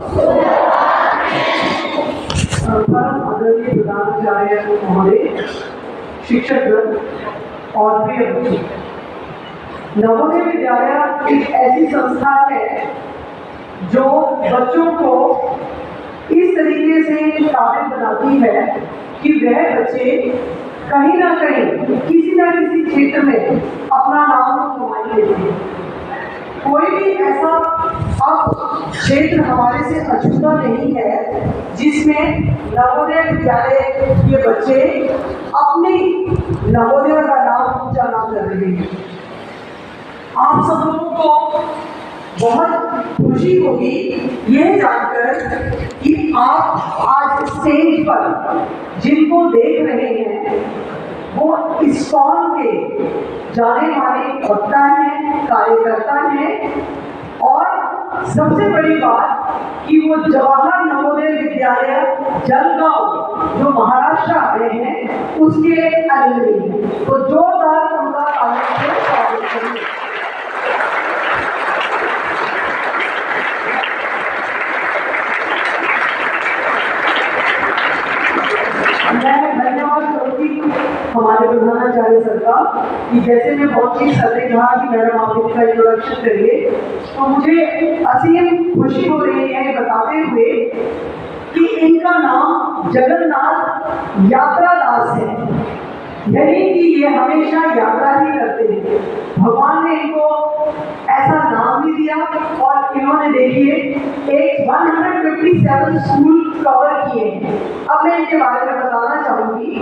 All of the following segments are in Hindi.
आदरणीय प्रधानाचार्य महोदय, शिक्षकगण और प्रिय बच्चों, नवोदय विद्यालय एक ऐसी संस्था है जो बच्चों को इस तरीके से काबिल बनाती है कि वह बच्चे कहीं ना कहीं किसी न किसी क्षेत्र में अपना नाम कमा लेते हैं। कोई भी ऐसा अब क्षेत्र हमारे से अछूता नहीं है जिसमें नवोदय विद्यालय के बच्चे अपनी नवोदय का नाम ऊंचा ना कर रहे हैं। आप सब लोगों को बहुत खुशी होगी ये जानकर कि आप आज स्टेज पर जिनको देख रहे हैं वो इस्कॉन के जाने माने वक्ता हैं, कार्यकर्ता हैं और सबसे बड़ी बात कि वो जवाहर नवोदय विद्यालय जलगांव जो महाराष्ट्र में है उसके अलुमनी हैं। तो जोरदार उनका स्वागत करिए। मैं धन्यवाद करूँगी हमारे प्रधानाचार्य सर का कि जैसे मैं बहुत चीज सर ने कहा कि मैडम आप इनका इंट्रोडक्शन करिए, तो मुझे असीम खुशी हो रही है बताते हुए कि इनका नाम जगन्नाथ यात्रा दास है, यानी कि ये हमेशा यात्रा ही करते हैं। भगवान ने इनको ऐसा नाम भी दिया और इन्होंने देखिए एक 157 स्कूल कवर किए हैं। अब मैं इनके बारे में बताना चाहूंगी।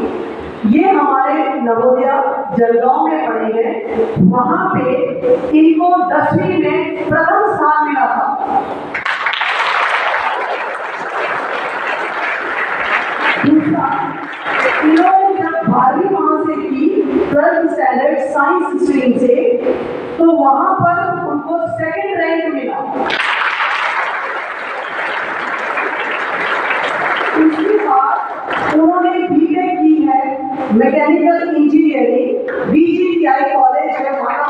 ये हमारे नवोदय जलगांव में पढ़े हैं, वहां पे इनको 10वीं में प्रथम स्थान मिला था। दूसरा, इन्होंने जब 12वीं वहां से की 12th स्टैंडर्ड साइंस स्ट्रीम से, तो वहां पर उनको 2nd रैंक मिला। उसके बाद उन्होंने बीटेक की है मैकेनिकल इंजीनियरिंग, बीजीटीआई कॉलेज है माना।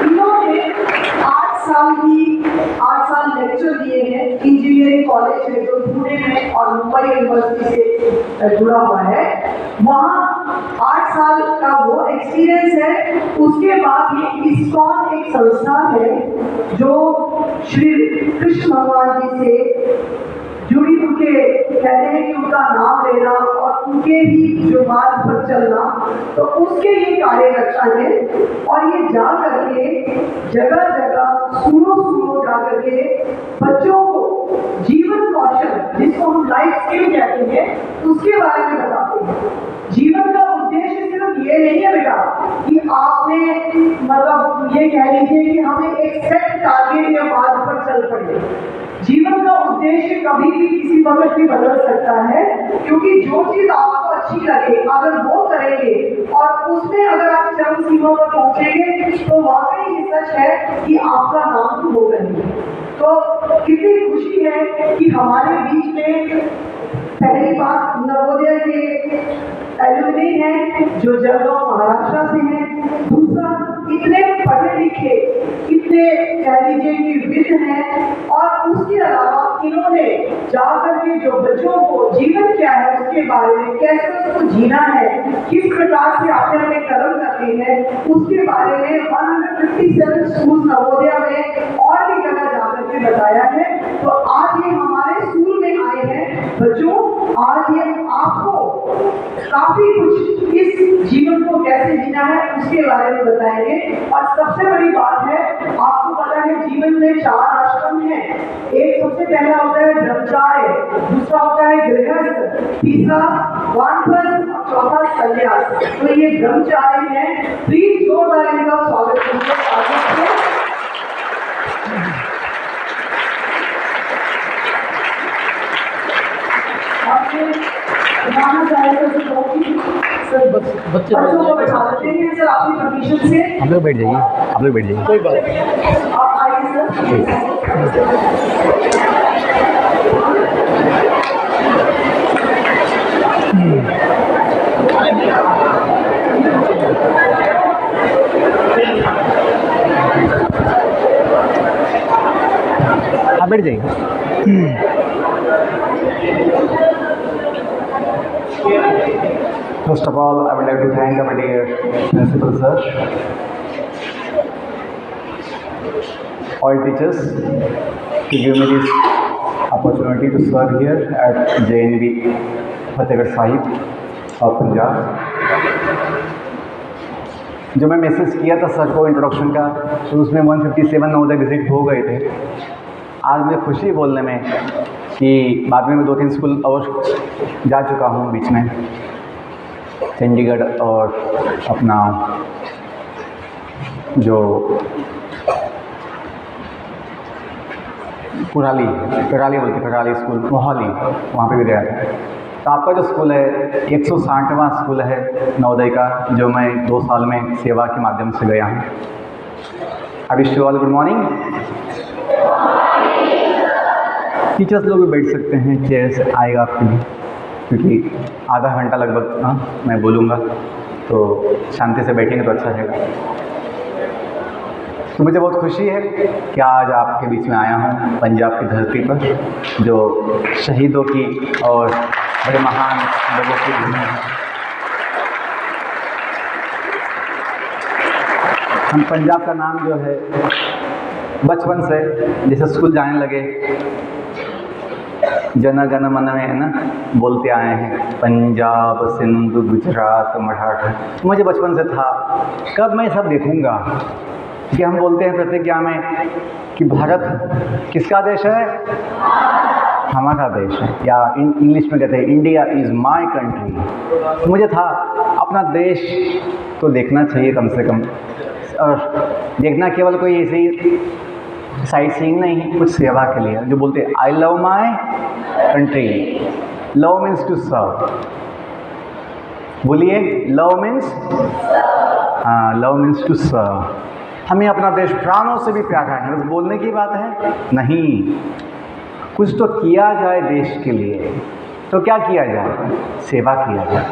इन्होंने 8 साल लेक्चर दिए हैं। इंजीनियरिंग कॉलेज है जो पुणे में और मुंबई यूनिवर्सिटी से जुड़ा हुआ है, वहाँ 8 साल का वो एक्सपीरियंस है। उसके बाद ये इस्कॉन एक संस्था है जो श्री कृष्ण भगवान जी से जुड़ी, उनके कहते हैं कि उनका नाम लेना और उनके ही जो मार्ग पर चलना, तो उसके ये कार्यकर्ता है। और ये जा करके जगह जगह स्कूलों जा करके बच्चों को जीवन कौशल, जिसको हम लाइफ स्किल कहते हैं, उसके बारे में बताते हैं। जीवन का उद्देश्य सिर्फ ये नहीं है बेटा कि आपने मतलब ये कह लीजिए कि हमें एक सेट टारगेट या मार्ग पर चल पड़े। जीवन का उद्देश्य कभी भी किसी वक्त भी बदल सकता है, क्योंकि जो चीज आपको अच्छी लगे अगर वो करेंगे और उसमें अगर आप चरम सीमा पर पहुंचेंगे तो वाकई ये सच है कि आपका नाम हो गए। तो कितनी खुशी है कि हमारे बीच में पहली बात नवोदय के एलुमनी हैं जो जलगांव महाराष्ट्र से हैं। दूसरा, इतने पढ़े लिखे, इतने कह लीजिए कि विद्ध हैं। और उसके अलावा इन्होंने जाकर के जो बच्चों को जीवन क्या है उसके बारे में, कैसे उसको जीना है, किस प्रकार से अपने अपने कर्म करते हैं, उसके बारे में 157 स्कूल नवोदय में और भी जगह जाकर के बताया है। तो आज ये हमारे स्कूल में आए हैं बच्चों, आज ये आपको काफी कुछ इस जीवन को कैसे जीना है उसके बारे में बताएंगे। और सबसे बड़ी बात है, आपको पता है जीवन में 4 आश्रम हैं। एक सबसे पहला होता है ब्रह्मचार्य, दूसरा होता है गृहस्थ, तीसरा वानप्रस्थ और चौथा संन्यास। तो ये ब्रह्मचार्य है। प्लीज जोरदार इनका स्वागत कीजिए। बच्चों को बैठा देते हैं सर आपकी परमिशन से। आप लोग बैठ जाइए, आप लोग बैठ जाइए, कोई बात नहीं। आप आइए सर। बैठ जाइए। First of all, I would like to thank our dear Principal Sir, all teachers, to give me this opportunity to serve here at JNB Fatehgarh Sahib of Punjab. जो मैं मैसेज किया था सर को इंट्रोडक्शन का, तो उसमें 157 नवोदय विजिट हो गए थे। आज मुझे खुशी बोलने में कि बाद में मैं 2-3 स्कूल और जा चुका हूँ बीच में, चंडीगढ़ और अपना जो कुराली स्कूल मोहाली, वहाँ पे भी गया था। तो आपका जो स्कूल है 160वां स्कूल है नवोदय का, जो मैं 2 साल में सेवा के माध्यम से गया हूँ। I wish you all good morning. Teachers लोग भी बैठ सकते हैं, चेयर्स आएगा आपके लिए, क्योंकि आधा घंटा लगभग मैं बोलूँगा, तो शांति से बैठेंगे तो अच्छा रहेगा। तो मुझे बहुत खुशी है कि आज आपके बीच में आया हूँ पंजाब की धरती पर, जो शहीदों की और बड़े महान लोगों की भूमि है। हम पंजाब का नाम जो है बचपन से जैसे स्कूल जाने लगे, जन गण मन में है ना बोलते आए हैं, पंजाब सिंध गुजरात मराठा। मुझे बचपन से था कब मैं सब देखूंगा कि हम बोलते हैं प्रतिज्ञा में कि भारत किसका देश है, हमारा देश है, या इंग्लिश में कहते हैं इंडिया इज़ माय कंट्री। मुझे था अपना देश तो देखना चाहिए कम से कम, और देखना केवल कोई ऐसी साइट सीइंग नहीं, कुछ सेवा के लिए। जो बोलते हैं I love my country, love means to serve. बोलिए लव मीन्स, हाँ लव मीन्स टू सर्व। हमें अपना देश प्राणों से भी प्यारा है, बस बोलने की बात है नहीं, कुछ तो किया जाए देश के लिए। तो क्या किया जाए, सेवा किया जाए।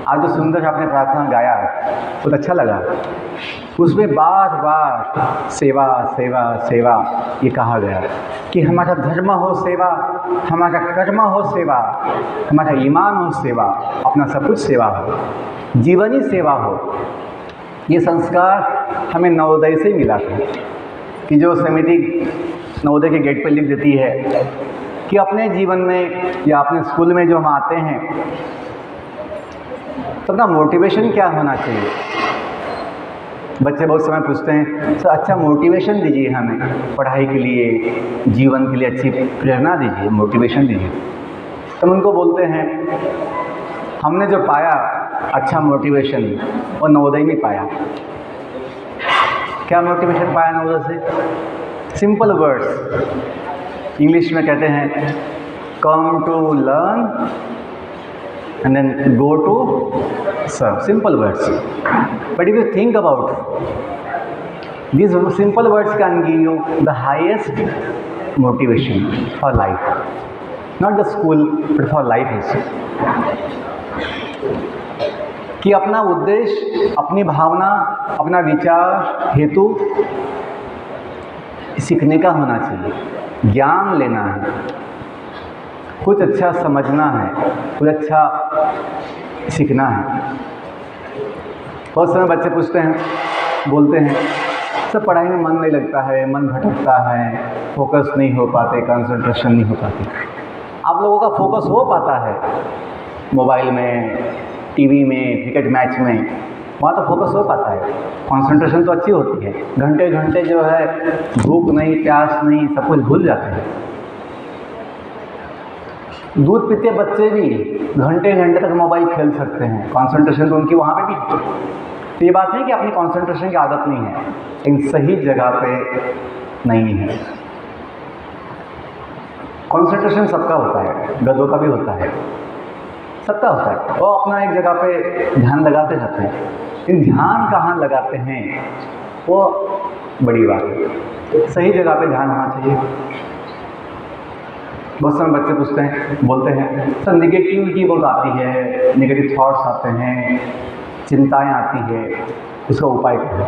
आज जो सुंदर आपने प्रार्थना गाया बहुत अच्छा लगा, उसमें बार बार सेवा सेवा सेवा ये कहा गया कि हमारा धर्म हो सेवा, हमारा कर्म हो सेवा, हमारा ईमान हो सेवा, अपना सब कुछ सेवा हो, जीवन ही सेवा हो। ये संस्कार हमें नवोदय से मिला था कि जो समिति नवोदय के गेट पर लिख देती है कि अपने जीवन में या अपने स्कूल में जो हम आते हैं तो अपना मोटिवेशन क्या होना चाहिए। बच्चे बहुत समय पूछते हैं सर अच्छा मोटिवेशन दीजिए, हमें पढ़ाई के लिए, जीवन के लिए अच्छी प्रेरणा दीजिए, मोटिवेशन दीजिए। तो हम उनको बोलते हैं हमने जो पाया अच्छा मोटिवेशन वो नवोदय में पाया। क्या मोटिवेशन पाया नवोदय से? सिंपल वर्ड्स, इंग्लिश में कहते हैं come to learn and then go to serve. Simple words. But if you think about these simple words can give you the highest motivation for life. Not the school, but for life also. कि अपना उद्देश्य, अपनी भावना, अपना विचार हेतु सीखने का होना चाहिए, ज्ञान लेना है, कुछ अच्छा समझना है, कुछ अच्छा सीखना है। बहुत समय बच्चे पूछते हैं, बोलते हैं सब पढ़ाई में मन नहीं लगता है, मन भटकता है, फोकस नहीं हो पाते, कंसंट्रेशन नहीं हो पाती। आप लोगों का फोकस हो पाता है मोबाइल में, टीवी में, क्रिकेट मैच में, वहाँ तो फोकस हो पाता है, कंसंट्रेशन तो अच्छी होती है। घंटे घंटे जो है भूख नहीं, प्यास नहीं, सब कुछ भूल जाते हैं। दूध पीते बच्चे भी घंटे घंटे तक मोबाइल खेल सकते हैं, कंसंट्रेशन तो उनकी वहाँ पे भी। तो ये बात नहीं कि अपनी कंसंट्रेशन की आदत नहीं है, लेकिन सही जगह पे नहीं है। कंसंट्रेशन सबका होता है, गधों का भी होता है, सबका होता है। वो अपना एक जगह पे ध्यान लगाते रहते हैं, लेकिन ध्यान कहाँ लगाते हैं वो बड़ी बात है। सही जगह पे ध्यान होना चाहिए। बहुत सारे बच्चे पूछते हैं, बोलते हैं सर निगेटिविटी बहुत आती है, नेगेटिव थॉट्स आते हैं, चिंताएं आती है, उसका उपाय क्या है?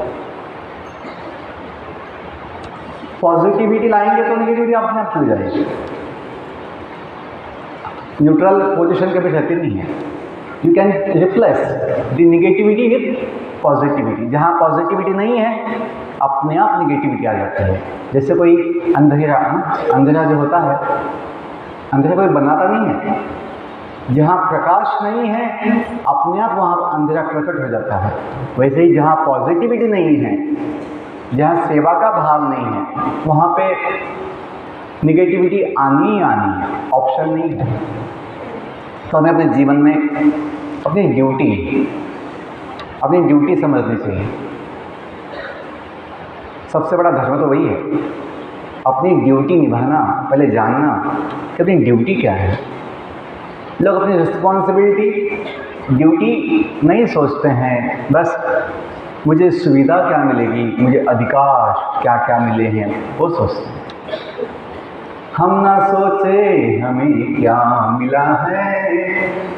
पॉजिटिविटी लाएंगे तो नेगेटिविटी अपने आप चली जाएगी। न्यूट्रल पोजीशन कभी रहती नहीं है। You can replace the negativity with positivity. जहाँ पॉजिटिविटी नहीं है अपने आप नेगेटिविटी आ जाती है। जैसे कोई अंधेरा, अंधेरा जो होता है, अंधेरा कोई बनाता नहीं है। जहाँ प्रकाश नहीं है अपने आप वहाँ अंधेरा प्रकट हो जाता है। वैसे ही जहाँ पॉजिटिविटी नहीं है, जहाँ सेवा का भाव नहीं है, वहाँ पे निगेटिविटी आनी ही आनी है, ऑप्शन नहीं है। तो हमें अपने जीवन में अपनी ड्यूटी समझनी चाहिए। सबसे बड़ा धर्म तो वही है, अपनी ड्यूटी निभाना, पहले जानना कि अपनी ड्यूटी क्या है। लोग अपनी रिस्पॉन्सिबिलिटी ड्यूटी नहीं सोचते हैं, बस मुझे सुविधा क्या मिलेगी, मुझे अधिकार क्या क्या मिले हैं वो सोचते हैं। हम ना सोचे हमें क्या मिला है,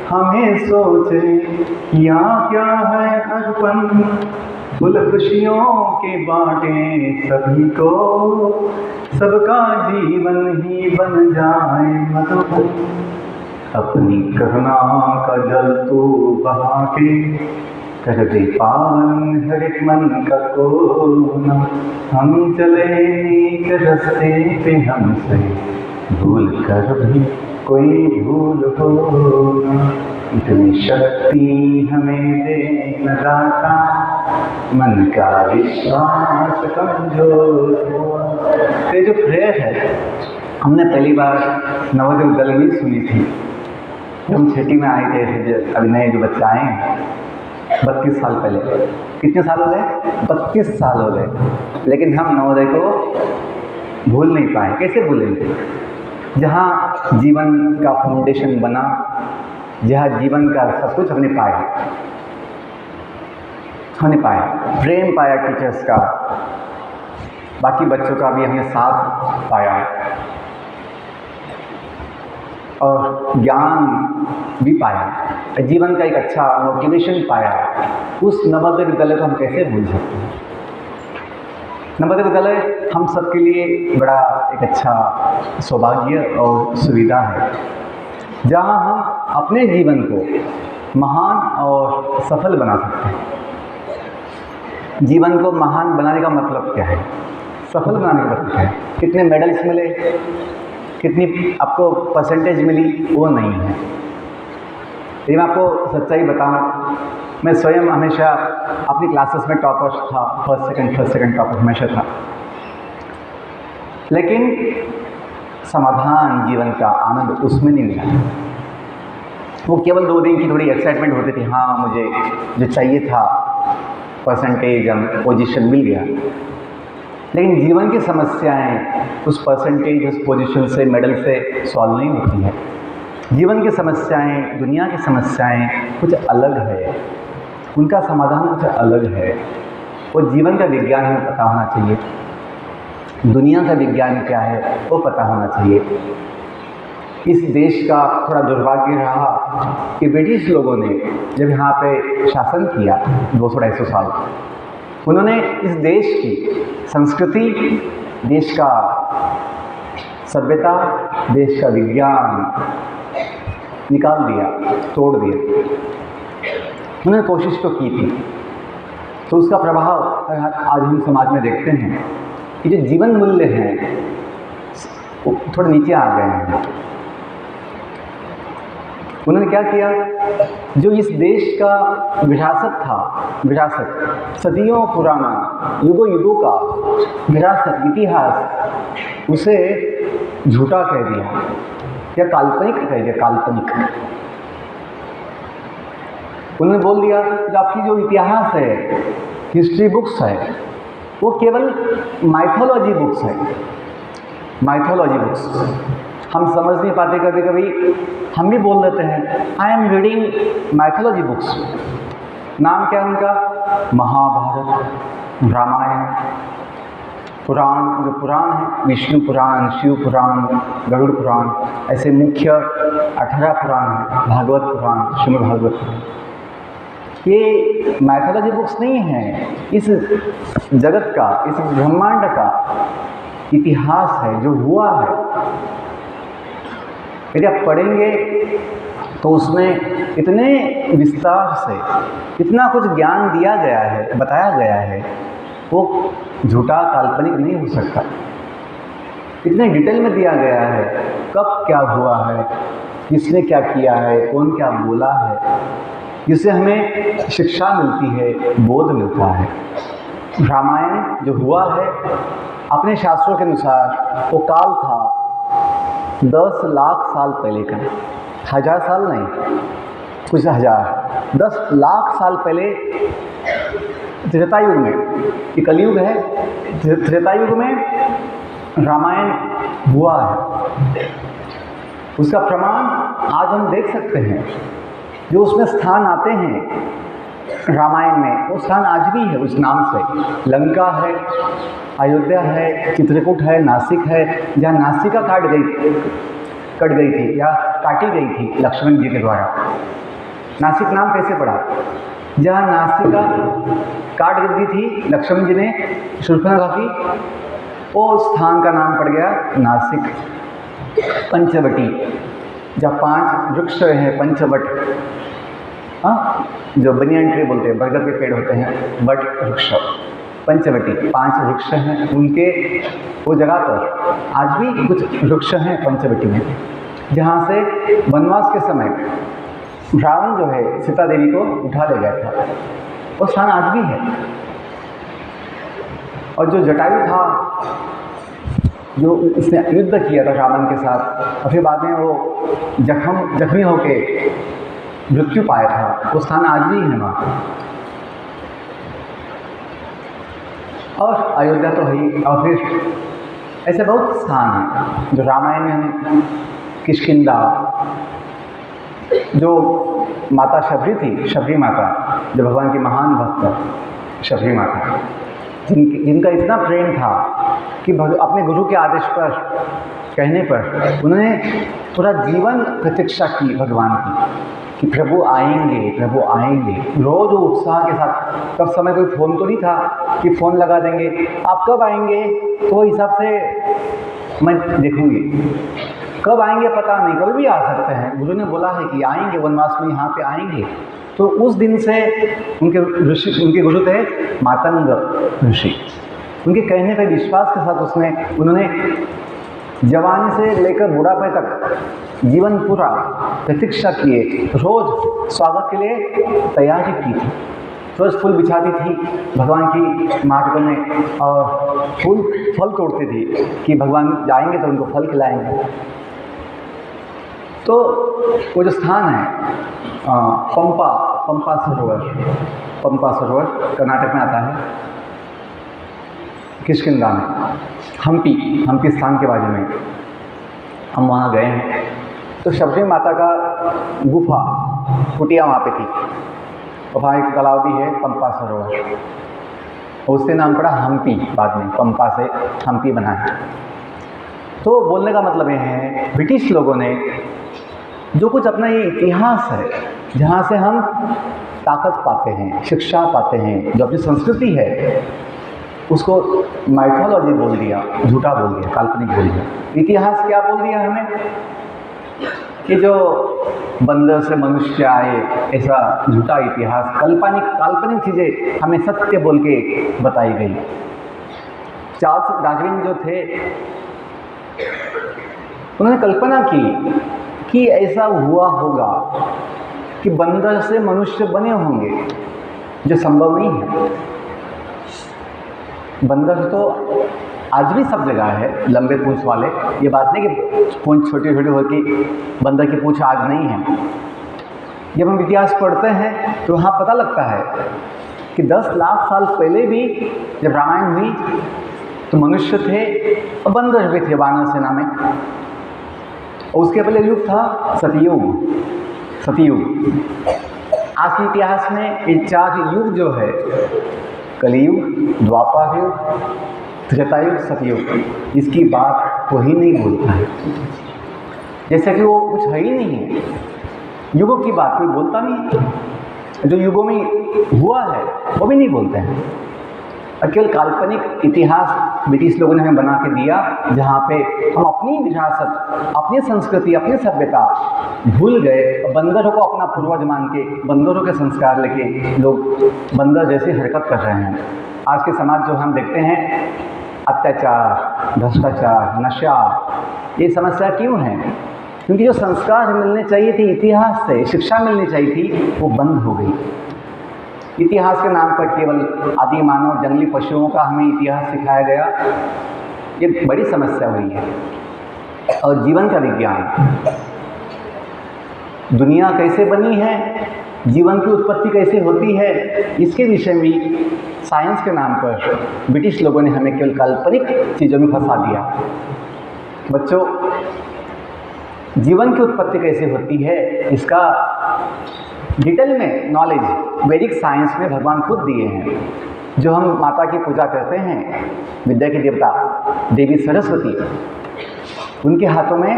हमें सोचे यहाँ क्या है अर्पण। फुल खुशियों के बांटे सभी को, सबका जीवन ही बन जाए मधुर। अपनी करुणा का जल तो बहा के कर दे पावन हर एक मन का कोना। हम चले नेक रास्ते पे हमसे भूल कर भी कोई भूल हो ना। इतनी शक्ति हमें दे न दाता, मन का विश्वास कमजोर हो। ये जो प्रेयर है हमने पहली बार नवोदय विद्यालय में सुनी थी। जब हम छठी में आए थे, ऐसे अभी नए जो बच्चे आए हैं 32 साल पहले। कितने साल हो गए? 32 साल हो गए। लेकिन हम नवोदय को भूल नहीं पाए। कैसे भूलेंगे? जहाँ जीवन का फाउंडेशन बना, जहाँ जीवन का सब कुछ हमने पाया, प्रेम पाया टीचर्स का, बाकी बच्चों का भी हमने साथ पाया और ज्ञान भी पाया, जीवन का एक अच्छा मोटिवेशन पाया। उस नवोदय विद्यालय को हम कैसे भूल सकते हैं? नवोदय विद्यालय हम सबके लिए बड़ा एक अच्छा सौभाग्य और सुविधा है, जहाँ हम अपने जीवन को महान और सफल बना सकते हैं। जीवन को महान बनाने का मतलब क्या है? सफल बनाने का मतलब क्या है? कितने मेडल्स मिले, कितनी आपको परसेंटेज मिली, वो नहीं है। लेकिन मैं आपको सच्चाई बताऊं, मैं स्वयं हमेशा अपनी क्लासेस में टॉपर्स था, फर्स्ट सेकंड टॉपर हमेशा था। लेकिन समाधान जीवन का आनंद उसमें नहीं मिला। वो केवल 2 दिन की थोड़ी एक्साइटमेंट होती थी, हाँ मुझे जो चाहिए था परसेंटेज या पोजीशन मिल गया। लेकिन जीवन की समस्याएं उस परसेंटेज, उस पोजीशन से, मेडल से सॉल्व नहीं होती है। जीवन की समस्याएं, दुनिया की समस्याएं कुछ अलग है, उनका समाधान कुछ अलग है। वो जीवन का विज्ञान हमें पता होना चाहिए, दुनिया का विज्ञान क्या है वो पता होना चाहिए। इस देश का थोड़ा दुर्भाग्य रहा कि ब्रिटिश लोगों ने जब यहाँ पे शासन किया 200-250 साल, उन्होंने इस देश की संस्कृति, देश का सभ्यता, देश का विज्ञान निकाल दिया, तोड़ दिया। उन्होंने कोशिश तो की थी, तो उसका प्रभाव आज हम समाज में देखते हैं कि जो जीवन मूल्य हैं वो थोड़े नीचे आ गए हैं। उन्होंने क्या किया? जो इस देश का विरासत था, विरासत सदियों पुराना, युगों युगों का विरासत, इतिहास, उसे झूठा कह दिया या काल्पनिक कह दिया, काल्पनिक। उन्होंने बोल दिया कि आपकी जो इतिहास है, हिस्ट्री बुक्स है, वो केवल माइथोलॉजी बुक्स है, माइथोलॉजी बुक्स। हम समझ नहीं पाते, कभी कभी हम भी बोल देते हैं I am reading mythology books. नाम क्या है उनका? महाभारत, रामायण, पुराण, जो पुराण है, विष्णु पुराण, शिव पुराण, गरुड़ पुराण, ऐसे मुख्य 18 पुराण हैं, भागवत पुराण, श्रीमद् भागवत पुराण। ये माइथोलॉजी बुक्स नहीं हैं, इस जगत का, इस ब्रह्मांड का इतिहास है, जो हुआ है, यदि आप पढ़ेंगे तो उसमें इतने विस्तार से इतना कुछ ज्ञान दिया गया है, बताया गया है, वो झूठा काल्पनिक नहीं हो सकता। इतने डिटेल में दिया गया है, कब क्या हुआ है, किसने क्या किया है, कौन क्या बोला है, जिससे हमें शिक्षा मिलती है, बोध मिलता है। रामायण जो हुआ है अपने शास्त्रों के अनुसार वो काल था 10 लाख साल पहले का, 1000 साल नहीं, कुछ हजार, 10 लाख साल पहले त्रेता युग में, ये कलयुग है, त्रेता युग में रामायण हुआ है। उसका प्रमाण आज हम देख सकते हैं। जो उसमें स्थान आते हैं रामायण में, वो स्थान आज भी है उस नाम से। लंका है, अयोध्या है, चित्रकूट है, नासिक है, जहाँ नासिका कट गई थी या काटी गई थी लक्ष्मण जी के द्वारा। नासिक नाम कैसे पड़ा? जहाँ नासिका काट दी थी लक्ष्मण जी ने शूर्पणखा की, वो स्थान का नाम पड़ गया नासिक। पंचवटी, जहाँ 5 वृक्ष हैं, पंचवट, हाँ, जो बनियन ट्री बोलते हैं, बरगद के पेड़ होते हैं, वट वृक्ष, पंचवटी, 5 वृक्ष हैं उनके, वो जगह पर आज भी कुछ वृक्ष हैं पंचवटी में, जहाँ से वनवास के समय रावण जो है सीता देवी को उठा ले गया था, वो स्थान आज भी है। और जो जटायु था, जो इसने युद्ध किया था रावण के साथ और फिर बाद में वो जख्मी होके मृत्यु पाया था, वो स्थान आज भी है वहाँ। और अयोध्या तो है ही, और फिर ऐसे बहुत स्थान हैं जो रामायण में हमें, किष्किंधा, जो माता शबरी थी, शबरी माता, जो भगवान की महान भक्त शबरी माता, जिनका इतना प्रेम था कि अपने गुरु के आदेश पर, कहने पर उन्होंने पूरा जीवन प्रतीक्षा की भगवान की कि प्रभु आएंगे, प्रभु आएंगे। रोज़ उत्साह के साथ, तब समय कोई फ़ोन तो नहीं था कि फ़ोन लगा देंगे, आप कब आएंगे, तो हिसाब से मैं देखूँगी, कब आएंगे पता नहीं, कभी भी आ सकते हैं। गुरु ने बोला है कि आएंगे, वनवास में यहाँ पे आएंगे। तो उस दिन से उनके ऋषि, उनके गुरु थे मातंग ऋषि, उनके कहने पर विश्वास के साथ उन्होंने जवानी से लेकर बुढ़ापे तक जीवन पूरा प्रतीक्षा किए, रोज़ स्वागत के लिए तैयारी की थी, रोज़ फूल बिछाती थी भगवान की मार्ग में और फल तोड़ती थी कि भगवान जाएंगे तो उनको फल खिलाएंगे। तो वो जो स्थान है पंपा सरोवर कर्नाटक में आता है, किष्किंधा में, हम्पी स्थान के बाजू में हम वहाँ गए हैं। तो शबरी माता का गुफा कुटिया वहाँ पे थी, और वहाँ एक तालाब भी है, पंपा सरोवर, उससे नाम पड़ा हम्पी, बाद में पंपा से हम्पी बना है। तो बोलने का मतलब ये है, ब्रिटिश लोगों ने जो कुछ अपना ये इतिहास है, जहाँ से हम ताकत पाते हैं, शिक्षा पाते हैं, जो अपनी संस्कृति है, उसको माइथोलॉजी बोल दिया, झूठा बोल दिया, काल्पनिक बोल दिया। इतिहास क्या बोल दिया हमें कि जो बंदर से मनुष्य आए, ऐसा झूठा इतिहास, काल्पनिक चीज़ें हमें सत्य बोल के बताई गई। चार्ल्स डार्विन जो थे, उन्होंने कल्पना की कि ऐसा हुआ होगा कि बंदर से मनुष्य बने होंगे, जो संभव नहीं है। बंदर तो आज भी सब जगह है, लंबे पूंछ वाले, ये बात नहीं कि पूंछ छोटी छोटी होती, बंदर की पूंछ आज नहीं है। जब हम इतिहास पढ़ते हैं तो वहाँ पता लगता है कि 10 लाख साल पहले भी जब रामायण हुई तो मनुष्य थे और बंदर भी थे वानर सेना में। और उसके पहले युग था सतयुग। आज के इतिहास में ये 4 युग जो है, कलियुग, द्वापर युग, त्रेता युग, सतयुग, इसकी बात कोई नहीं बोलता है, जैसे कि वो कुछ है ही नहीं है। युगों की बात कोई बोलता नहीं है, जो युगों में हुआ है वो भी नहीं बोलते हैं। केवल काल्पनिक इतिहास ब्रिटिश लोगों ने हमें बना के दिया, जहाँ पे हम अपनी विरासत, अपनी संस्कृति, अपनी सभ्यता भूल गए। बंदरों को अपना पूर्वज मान के, बंदरों के संस्कार लेके लोग बंदर जैसी हरकत कर रहे हैं। आज के समाज जो हम देखते हैं, अत्याचार, भ्रष्टाचार, नशा, ये समस्या क्यों है? क्योंकि जो संस्कार मिलने चाहिए थे इतिहास से, शिक्षा मिलनी चाहिए थी, वो बंद हो गई। इतिहास के नाम पर केवल आदि मानव, जंगली पशुओं का हमें इतिहास सिखाया गया, ये बड़ी समस्या हुई है। और जीवन का विज्ञान, दुनिया कैसे बनी है, जीवन की उत्पत्ति कैसे होती है, इसके विषय में साइंस के नाम पर ब्रिटिश लोगों ने हमें केवल काल्पनिक चीज़ों में फंसा दिया। बच्चों, जीवन की उत्पत्ति कैसे होती है, इसका डिटेल में नॉलेज वैदिक साइंस में भगवान खुद दिए हैं। जो हम माता की पूजा करते हैं, विद्या की देवता देवी सरस्वती, उनके हाथों में,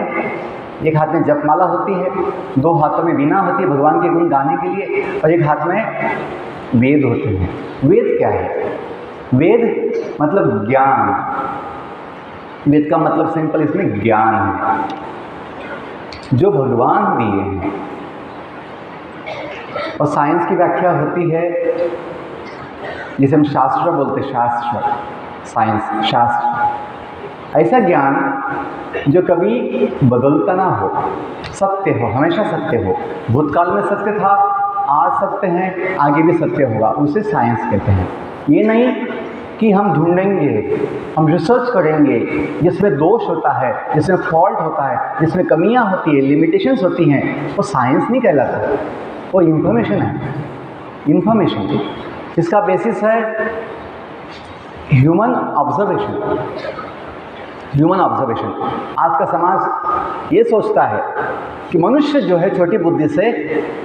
एक हाथ में जपमाला होती है, दो हाथों में वीणा होती है भगवान के गुण गाने के लिए, और एक हाथ में वेद होते हैं। वेद क्या है? वेद मतलब ज्ञान। वेद का मतलब सिंपल इसमें ज्ञान है, जो भगवान दिए हैं। और साइंस की व्याख्या होती है, जिसे हम शास्त्र बोलते हैं, शास्त्र, साइंस, शास्त्र, ऐसा ज्ञान जो कभी बदलता ना हो, सत्य हो, हमेशा सत्य हो। भूतकाल में सत्य था, आज सत्य है, आगे भी सत्य होगा, उसे साइंस कहते हैं। ये नहीं कि हम ढूंढेंगे, हम रिसर्च करेंगे, जिसमें दोष होता है, जिसमें फॉल्ट होता है, जिसमें कमियां होती है, लिमिटेशंस होती हैं, वो साइंस नहीं कहलाता, वो इंफॉर्मेशन है। इंफॉर्मेशन इसका बेसिस है ह्यूमन ऑब्जर्वेशन। Human observation. आज का समाज ये सोचता है कि मनुष्य जो है छोटी बुद्धि से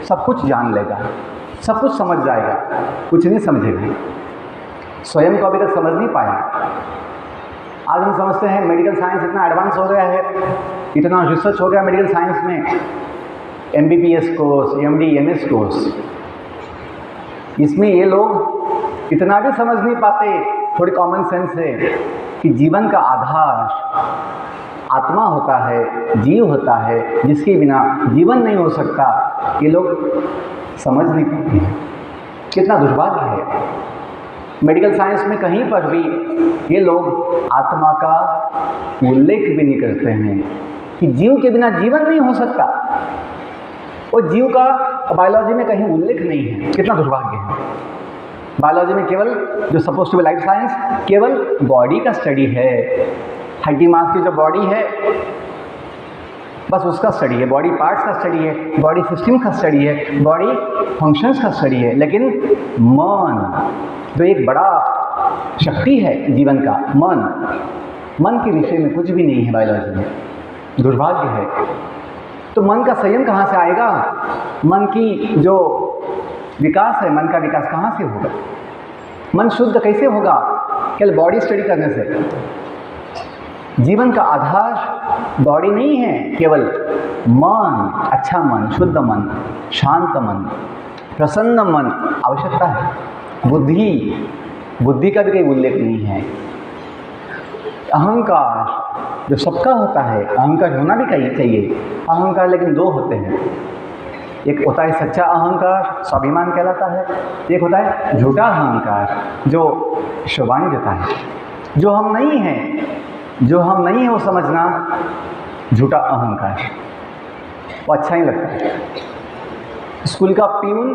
सब कुछ जान लेगा, सब कुछ समझ जाएगा, कुछ नहीं समझेगा, स्वयं को अभी तक समझ नहीं पाया। आज हम समझते हैं मेडिकल साइंस इतना एडवांस हो गया है, इतना रिसर्च हो गया मेडिकल साइंस में, MBBS course, MD, MS course, इसमें ये लोग इतना भी समझ नहीं पाते थोड़ी कॉमन सेंस से कि जीवन का आधार आत्मा होता है, जीव होता है, जिसके बिना जीवन नहीं हो सकता। ये लोग समझ नहीं पाते हैं। कितना दुर्भाग्य है। मेडिकल साइंस में कहीं पर भी ये लोग आत्मा का उल्लेख भी नहीं करते हैं कि जीव के बिना जीवन नहीं हो सकता, और जीव का बायोलॉजी में कहीं उल्लेख नहीं है। कितना दुर्भाग्य है। बायोलॉजी में केवल जो suppose to be life science, केवल बॉडी का स्टडी है। हड्डी मांस की जो बॉडी है, बस उसका स्टडी है, बॉडी पार्ट्स का स्टडी है, बॉडी सिस्टम का स्टडी है, बॉडी फंक्शंस का स्टडी है। लेकिन मन, जो एक बड़ा शक्ति है जीवन का, मन के विषय में कुछ भी नहीं है बायोलॉजी में। दुर्भाग्य है। तो मन का संयम कहाँ से आएगा? मन की जो विकास है, मन का विकास कहाँ से होगा? मन शुद्ध कैसे होगा? केवल बॉडी स्टडी करने से। जीवन का आधार बॉडी नहीं है, केवल मन, अच्छा मन, शुद्ध मन, शांत मन, प्रसन्न मन आवश्यकता है। बुद्धि का भी कोई उल्लेख नहीं है। अहंकार जो सबका होता है, अहंकार होना भी चाहिए। अहंकार लेकिन दो होते हैं, एक होता है सच्चा अहंकार, स्वाभिमान कहलाता है, एक होता है झूठा अहंकार जो शोभान देता है। जो हम नहीं हैं वो समझना झूठा अहंकार, वो अच्छा ही लगता है। स्कूल का प्यून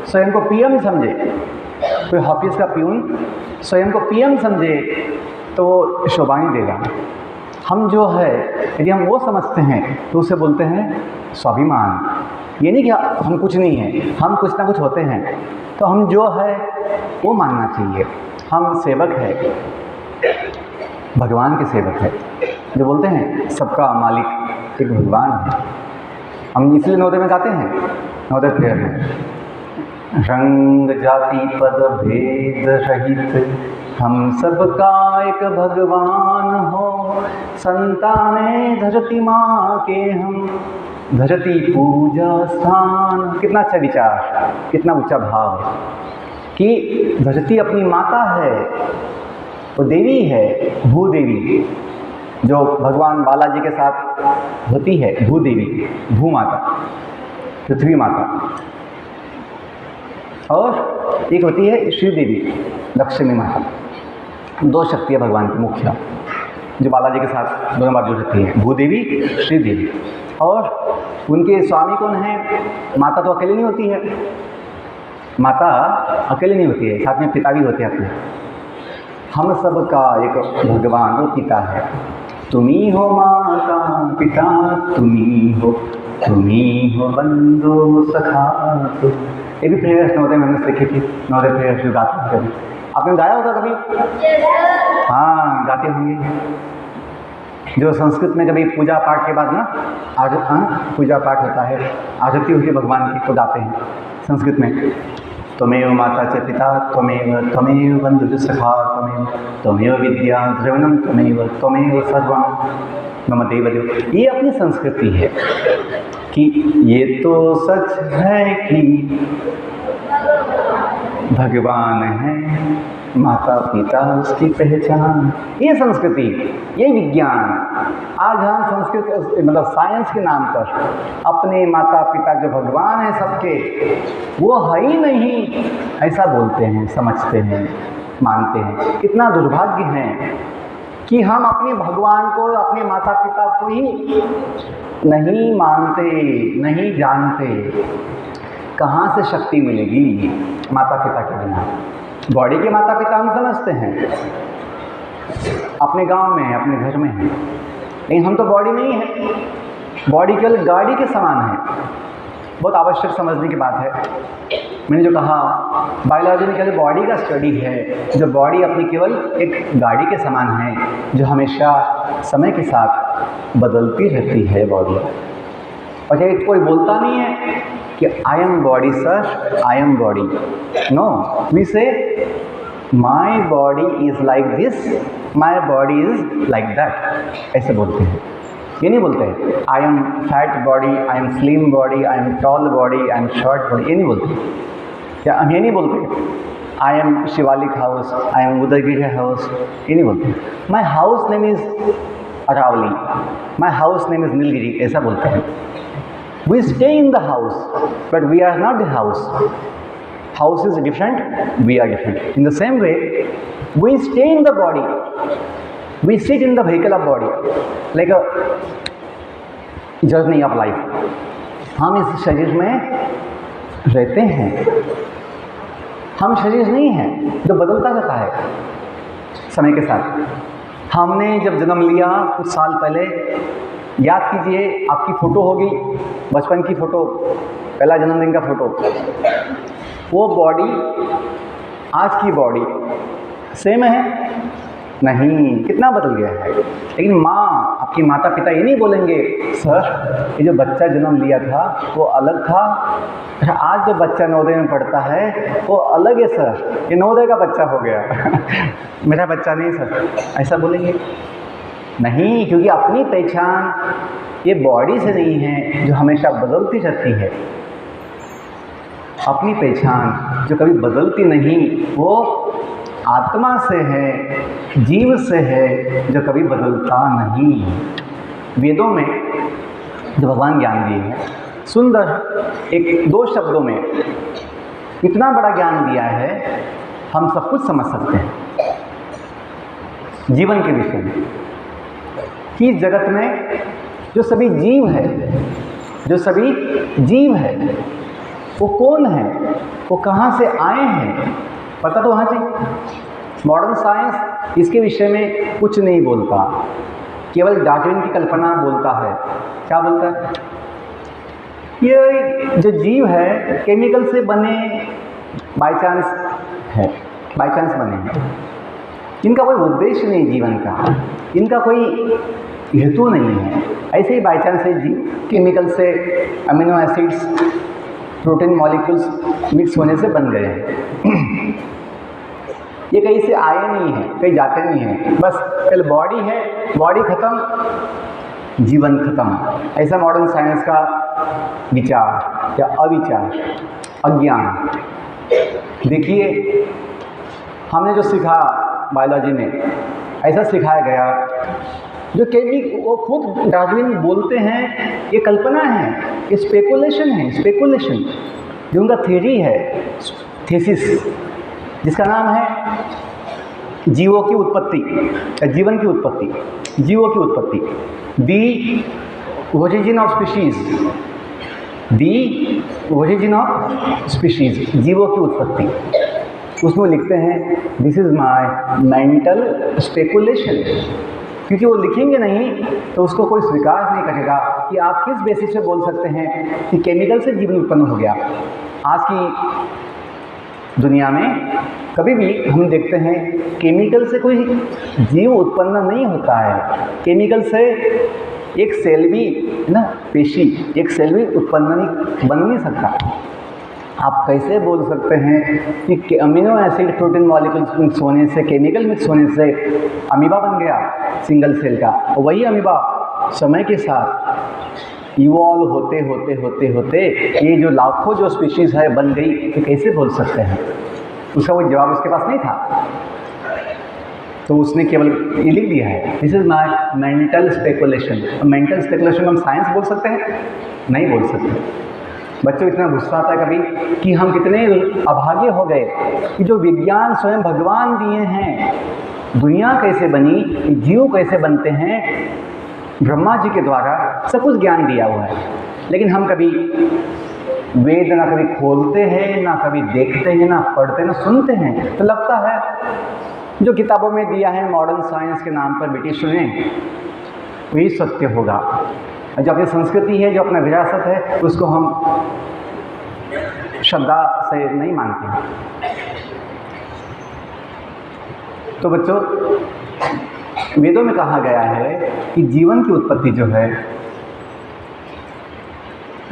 स्वयं को PM समझे, कोई ऑफिस का प्यून स्वयं को PM समझे तो वो शोभा नहीं देगा। हम जो है, यदि हम वो समझते हैं तो उसे बोलते हैं स्वाभिमान। ये नहीं कि हम कुछ नहीं हैं, हम कुछ ना कुछ होते हैं। तो हम जो है वो मानना चाहिए। हम सेवक है, भगवान के सेवक है। जो बोलते हैं सबका मालिक एक भगवान है। हम इसलिए नवोदय में गाते हैं, नवोदय प्रेयर में, रंग जाति पद भेद रहित हम सबका एक भगवान हो, संताने धरती माँ के हम, धरती पूजा स्थान। कितना अच्छा विचार, कितना ऊंचा भाव है कि धरती अपनी माता है, वो देवी है भूदेवी, जो भगवान बालाजी के साथ होती है, भूदेवी, भू माता, पृथ्वी माता। और एक होती है श्री देवी, लक्ष्मी माता। दो शक्ति है भगवान की मुख्य, जो बालाजी के साथ दोनों बार जुड़ सकती है, भूदेवी, श्री देवी। और उनके स्वामी कौन है? माता तो अकेली नहीं होती है, माता अकेली नहीं होती है, साथ में पिता भी होते हैं अपने। हम सब का एक भगवान वो पिता है। तुम्ही हो माता पिता, तुम्ही हो बंधु सखा। तो ये भी प्रेयर्स नवोदय में हमने सीखी थी, नवोदय प्रेयर्स जो गाते हैं कभी, आपने गाया होगा कभी? हाँ, गाते होंगे। जो संस्कृत में कभी पूजा पाठ के बाद ना पूजा पाठ होता है, आरती होती है भगवान की, तो गाते हैं संस्कृत में। त्वमेव माता च पिता त्वमेव बंधु सखा त्वमेव विद्या द्रविणम त्वमेव सर्वम मम देवदेव। ये अपनी संस्कृति है कि ये तो सच है कि भगवान है, माता पिता उसकी पहचान। ये संस्कृति, ये विज्ञान। आज हम संस्कृत मतलब साइंस के नाम पर अपने माता पिता जो भगवान हैं सबके, वो है ही नहीं ऐसा बोलते हैं, समझते हैं, मानते हैं। कितना दुर्भाग्य है कि हम अपने भगवान को, अपने माता पिता को ही नहीं मानते, नहीं जानते। कहाँ से शक्ति मिलेगी माता पिता के बिना? बॉडी के माता पिता हम समझते हैं, अपने गांव में है, अपने घर में है, लेकिन हम तो बॉडी नहीं है। बॉडी केवल गाड़ी के समान है। बहुत आवश्यक समझने की बात है। मैंने जो कहा, बायोलॉजी में केवल बॉडी का स्टडी है, जो बॉडी अपनी केवल एक गाड़ी के समान है, जो हमेशा समय के साथ बदलती रहती है बॉडी। और ये कोई बोलता नहीं है कि I am body sir, I am body. No, we say my body is like this, my body is like that, ऐसे बोलते हैं। ये नहीं बोलते हैं I am fat body, I am slim body, I am tall body, I am short body, ये नहीं बोलते। या हम ये नहीं बोलते I am Shivalik house, I am Udaygiri house, ये नहीं बोलते। My house name is Aravalli, my house name is Nilgiri, ऐसा बोलते हैं। We stay in the house, but we are not the house. House is different, we are different. In the same way, we stay in the body. We sit in the vehicle of body, like a journey of life. हम इस शरीर में रहते हैं। हम शरीर नहीं हैं जो बदलता रहता है समय के साथ। हमने जब जन्म लिया कुछ साल पहले, याद कीजिए, आपकी फ़ोटो होगी, बचपन की फ़ोटो, पहला जन्मदिन का फ़ोटो। वो बॉडी, आज की बॉडी सेम है? नहीं, कितना बदल गया है। लेकिन माँ, आपकी माता पिता ये नहीं बोलेंगे सर ये जो बच्चा जन्म लिया था वो अलग था, आज जो बच्चा नवोदय में पढ़ता है वो अलग है सर, ये नवोदय का बच्चा हो गया मेरा बच्चा नहीं सर, ऐसा बोलेंगे? नहीं, क्योंकि अपनी पहचान ये बॉडी से नहीं है जो हमेशा बदलती रहती है। अपनी पहचान जो कभी बदलती नहीं, वो आत्मा से है, जीव से है, जो कभी बदलता नहीं। वेदों में जो भगवान ज्ञान दिए हैं, सुंदर एक दो शब्दों में इतना बड़ा ज्ञान दिया है, हम सब कुछ समझ सकते हैं जीवन के विषय में। कि जगत में जो सभी जीव है, जो सभी जीव है, वो कौन है, वो कहाँ से आए हैं, पता तो होना चाहिए। मॉडर्न साइंस इसके विषय में कुछ नहीं बोलता, केवल डार्विन की कल्पना बोलता है। क्या बोलता है? ये जो जीव है केमिकल से बने बाय चांस है, बाय चांस बने हैं। इनका कोई उद्देश्य नहीं जीवन का, इनका कोई हेतु नहीं है, ऐसे ही बाई चांस से केमिकल से amino acids, protein molecules mix होने से बन गए हैं। ये कहीं से आए नहीं हैं, कहीं जाते नहीं हैं, बस कल बॉडी है, बॉडी खत्म, जीवन खत्म। ऐसा मॉडर्न साइंस का विचार या अविचार, अज्ञान। देखिए, हमने जो सीखा बायोलॉजी में ऐसा सिखाया गया, जो वो खुद डार्विन बोलते हैं ये कल्पना है, ये स्पेकुलेशन है, स्पेकुलेशन जो उनका थ्योरी है, थीसिस, जिसका नाम है जीवों की उत्पत्ति, जीवन की उत्पत्ति, जीवों की उत्पत्ति, the origin of species, the origin of species, जीवों की उत्पत्ति। उसमें लिखते हैं this is my mental speculation, क्योंकि वो लिखेंगे नहीं तो उसको कोई स्वीकार नहीं करेगा कि आप किस बेसिस पे बोल सकते हैं कि केमिकल से जीवन उत्पन्न हो गया। आज की दुनिया में कभी भी हम देखते हैं केमिकल से कोई जीव उत्पन्न नहीं होता है। केमिकल से एक सेल भी ना, पेशी, एक सेल भी उत्पन्न नहीं, बन नहीं सकता। आप कैसे बोल सकते हैं कि amino acid protein molecules mix होने से, केमिकल मिक्स होने से अमीबा बन गया सिंगल सेल का, वही अमीबा समय के साथ इवॉल्व होते होते होते होते ये जो लाखों जो स्पीशीज़ है बन गई, तो कैसे बोल सकते हैं? उसका कोई जवाब उसके पास नहीं था, तो उसने केवल ये लिख दिया है this is my mental speculation. Mental speculation हम साइंस बोल सकते हैं? नहीं बोल सकते। बच्चों इतना गुस्सा आता है कभी कि हम कितने अभागे हो गए कि जो विज्ञान स्वयं भगवान दिए हैं, दुनिया कैसे बनी, जीव कैसे बनते हैं, ब्रह्मा जी के द्वारा सब कुछ ज्ञान दिया हुआ है, लेकिन हम कभी वेद ना कभी खोलते हैं, ना कभी देखते हैं, ना पढ़ते हैं, ना सुनते हैं। तो लगता है जो किताबों में दिया है मॉडर्न साइंस के नाम पर ब्रिटिशों ने, वही सत्य होगा। जो अपनी संस्कृति है, जो अपना विरासत है, उसको हम श्रद्धा से नहीं मानते हैं। तो बच्चों, वेदों में कहा गया है कि जीवन की उत्पत्ति जो है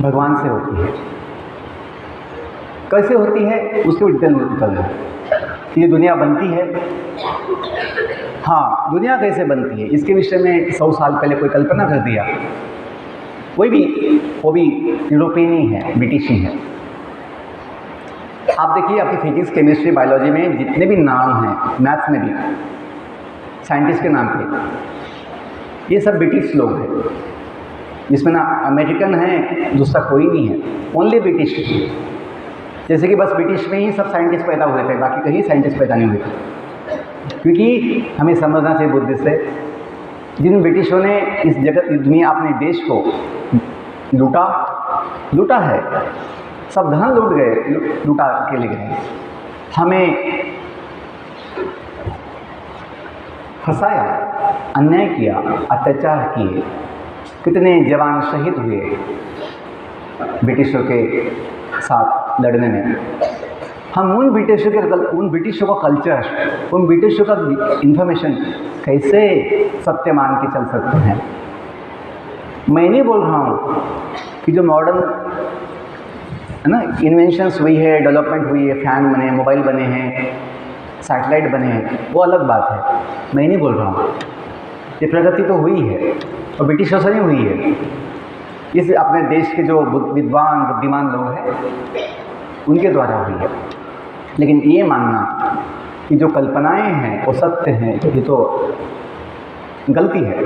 भगवान से होती है। कैसे होती है उसके डिटेल में निकल है। ये दुनिया बनती है, हाँ, दुनिया कैसे बनती है इसके विषय में 100 साल पहले कोई कल्पना कर दिया, वो भी यूरोपियन ही है, ब्रिटिश ही है। आप देखिए, आपकी फिजिक्स, केमिस्ट्री, बायोलॉजी में जितने भी नाम हैं, मैथ्स में भी साइंटिस्ट के नाम पे, ये सब ब्रिटिश लोग हैं। जिसमें ना अमेरिकन है, दूसरा कोई नहीं है, ओनली ब्रिटिश। जैसे कि बस ब्रिटिश में ही सब साइंटिस्ट पैदा हुए थे, बाकी कहीं साइंटिस्ट पैदा नहीं हुए थे। क्योंकि हमें समझना चाहिए बुद्धि से, जिन ब्रिटिशों ने इस जगत, इस दुनिया, अपने देश को लूटा है, सब धन लूट गए, लूटा के ले गए, हमें फंसाया, अन्याय किया, अत्याचार किए, कितने जवान शहीद हुए ब्रिटिशों के साथ लड़ने में। हम उन ब्रिटिशों का कल्चर, उन ब्रिटिशों का इंफॉर्मेशन कैसे सत्य मान के चल सकते हैं? मैं नहीं बोल रहा हूँ कि जो मॉडर्न है ना इन्वेंशंस हुई है, डेवलपमेंट हुई है, फैन बने, मोबाइल बने हैं, सैटेलाइट बने हैं, वो अलग बात है, मैं नहीं बोल रहा हूँ। ये प्रगति तो हुई है और ब्रिटिशों से नहीं हुई है, इस अपने देश के जो विद्वान बुद्धिमान लोग हैं उनके द्वारा हुई है। लेकिन ये मानना कि जो कल्पनाएं हैं वो सत्य हैं, ये तो गलती है।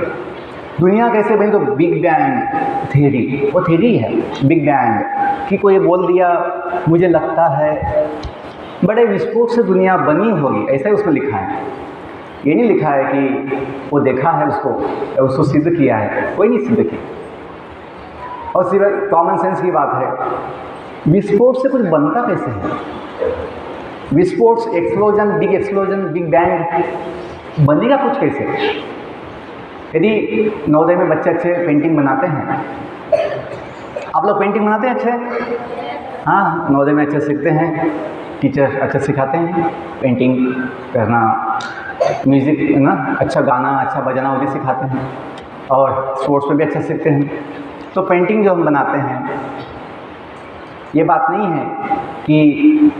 दुनिया कैसे बनी? तो बिग बैंग थ्योरी, वो थ्योरी है बिग बैंग कि कोई बोल दिया मुझे लगता है बड़े विस्फोट से दुनिया बनी होगी, ऐसा ही उसमें लिखा है। ये नहीं लिखा है कि वो देखा है उसको सिद्ध किया है, कोई नहीं सिद्ध किया। और सिर्फ कॉमन सेंस की बात है, विस्फोट से कुछ बनता कैसे है? विस्फोट, एक्सप्लोजन, बिग बैंग, बनेगा कुछ कैसे? यदि नवोदय में बच्चे अच्छे पेंटिंग बनाते हैं, आप लोग पेंटिंग बनाते हैं अच्छे? हाँ, नवोदय में अच्छे सीखते हैं, टीचर अच्छा सिखाते हैं पेंटिंग करना, म्यूज़िक ना, अच्छा गाना, अच्छा बजाना, वो भी सिखाते हैं, और स्पोर्ट्स में भी अच्छा सीखते हैं। तो पेंटिंग जो हम बनाते हैं, ये बात नहीं है कि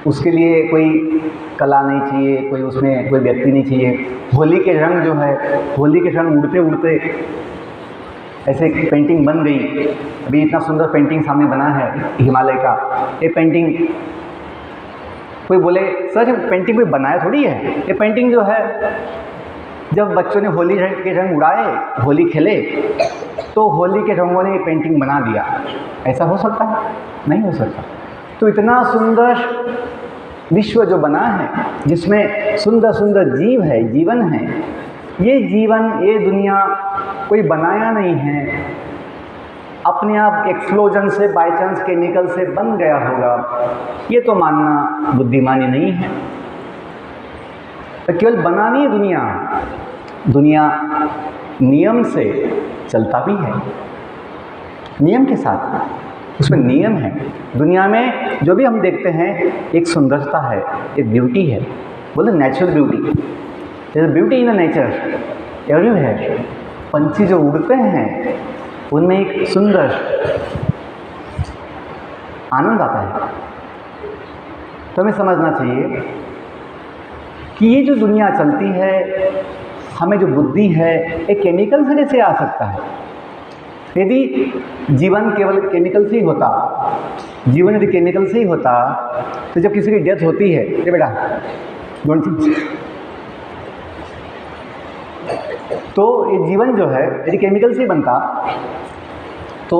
उसके लिए कोई कला नहीं चाहिए, कोई उसमें कोई व्यक्ति नहीं चाहिए। होली के रंग जो है, होली के रंग उड़ते उड़ते ऐसे एक पेंटिंग बन गई। अभी इतना सुंदर पेंटिंग सामने बना है हिमालय का, ये पेंटिंग कोई बोले सर ये पेंटिंग कोई बनाया थोड़ी है, ये पेंटिंग जो है जब बच्चों ने होली के रंग उड़ाए, होली खेले, तो होली के रंगों ने ये पेंटिंग बना दिया। ऐसा हो सकता है? नहीं हो सकता। तो इतना सुंदर विश्व जो बना है, जिसमें सुंदर सुंदर जीव है, जीवन है, ये जीवन, ये दुनिया कोई बनाया नहीं है, अपने आप एक्सप्लोजन से, बाय चांस केमिकल से बन गया होगा, ये तो मानना बुद्धिमानी नहीं है। तो केवल बना नहीं दुनिया, दुनिया नियम से चलता भी है, नियम के साथ, उसमें नियम है। दुनिया में जो भी हम देखते हैं एक सुंदरता है, एक ब्यूटी है, बोले natural beauty, there is beauty in the nature everywhere. पंछी जो उड़ते हैं उनमें एक सुंदर आनंद आता है। तो हमें समझना चाहिए कि ये जो दुनिया चलती है, हमें जो बुद्धि है, एक केमिकल से कैसे आ सकता है? यदि जीवन केवल केमिकल से ही होता, जीवन यदि केमिकल से ही होता, तो जब किसी की डेथ होती है, ये बेटा डोंट थिंक, तो ये जीवन जो है यदि केमिकल से ही बनता, तो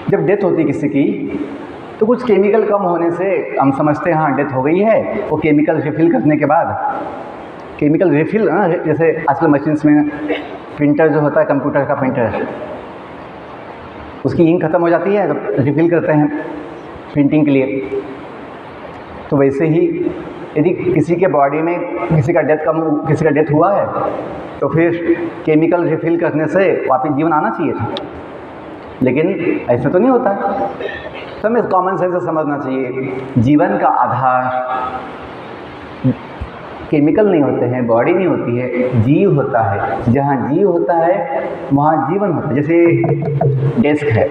जब डेथ होती किसी की, तो कुछ केमिकल कम होने से हम समझते हैं हाँ डेथ हो गई है। वो केमिकल रिफिल करने के बाद, केमिकल रिफिल जैसे आजकल मशीन्स में प्रिंटर जो होता है, कंप्यूटर का प्रिंटर, उसकी इंक खत्म हो जाती है तो रिफिल करते हैं प्रिंटिंग के लिए। तो वैसे ही यदि किसी के बॉडी में किसी का डेथ हुआ है, तो फिर केमिकल रिफिल करने से वापस जीवन आना चाहिए था, लेकिन ऐसा तो नहीं होता। तो हमें कॉमन सेंस से समझना चाहिए, जीवन का आधार केमिकल नहीं होते हैं, बॉडी नहीं होती है, जीव होता है। जहाँ जीव होता है वहाँ जीवन होता है। जैसे डेस्क है,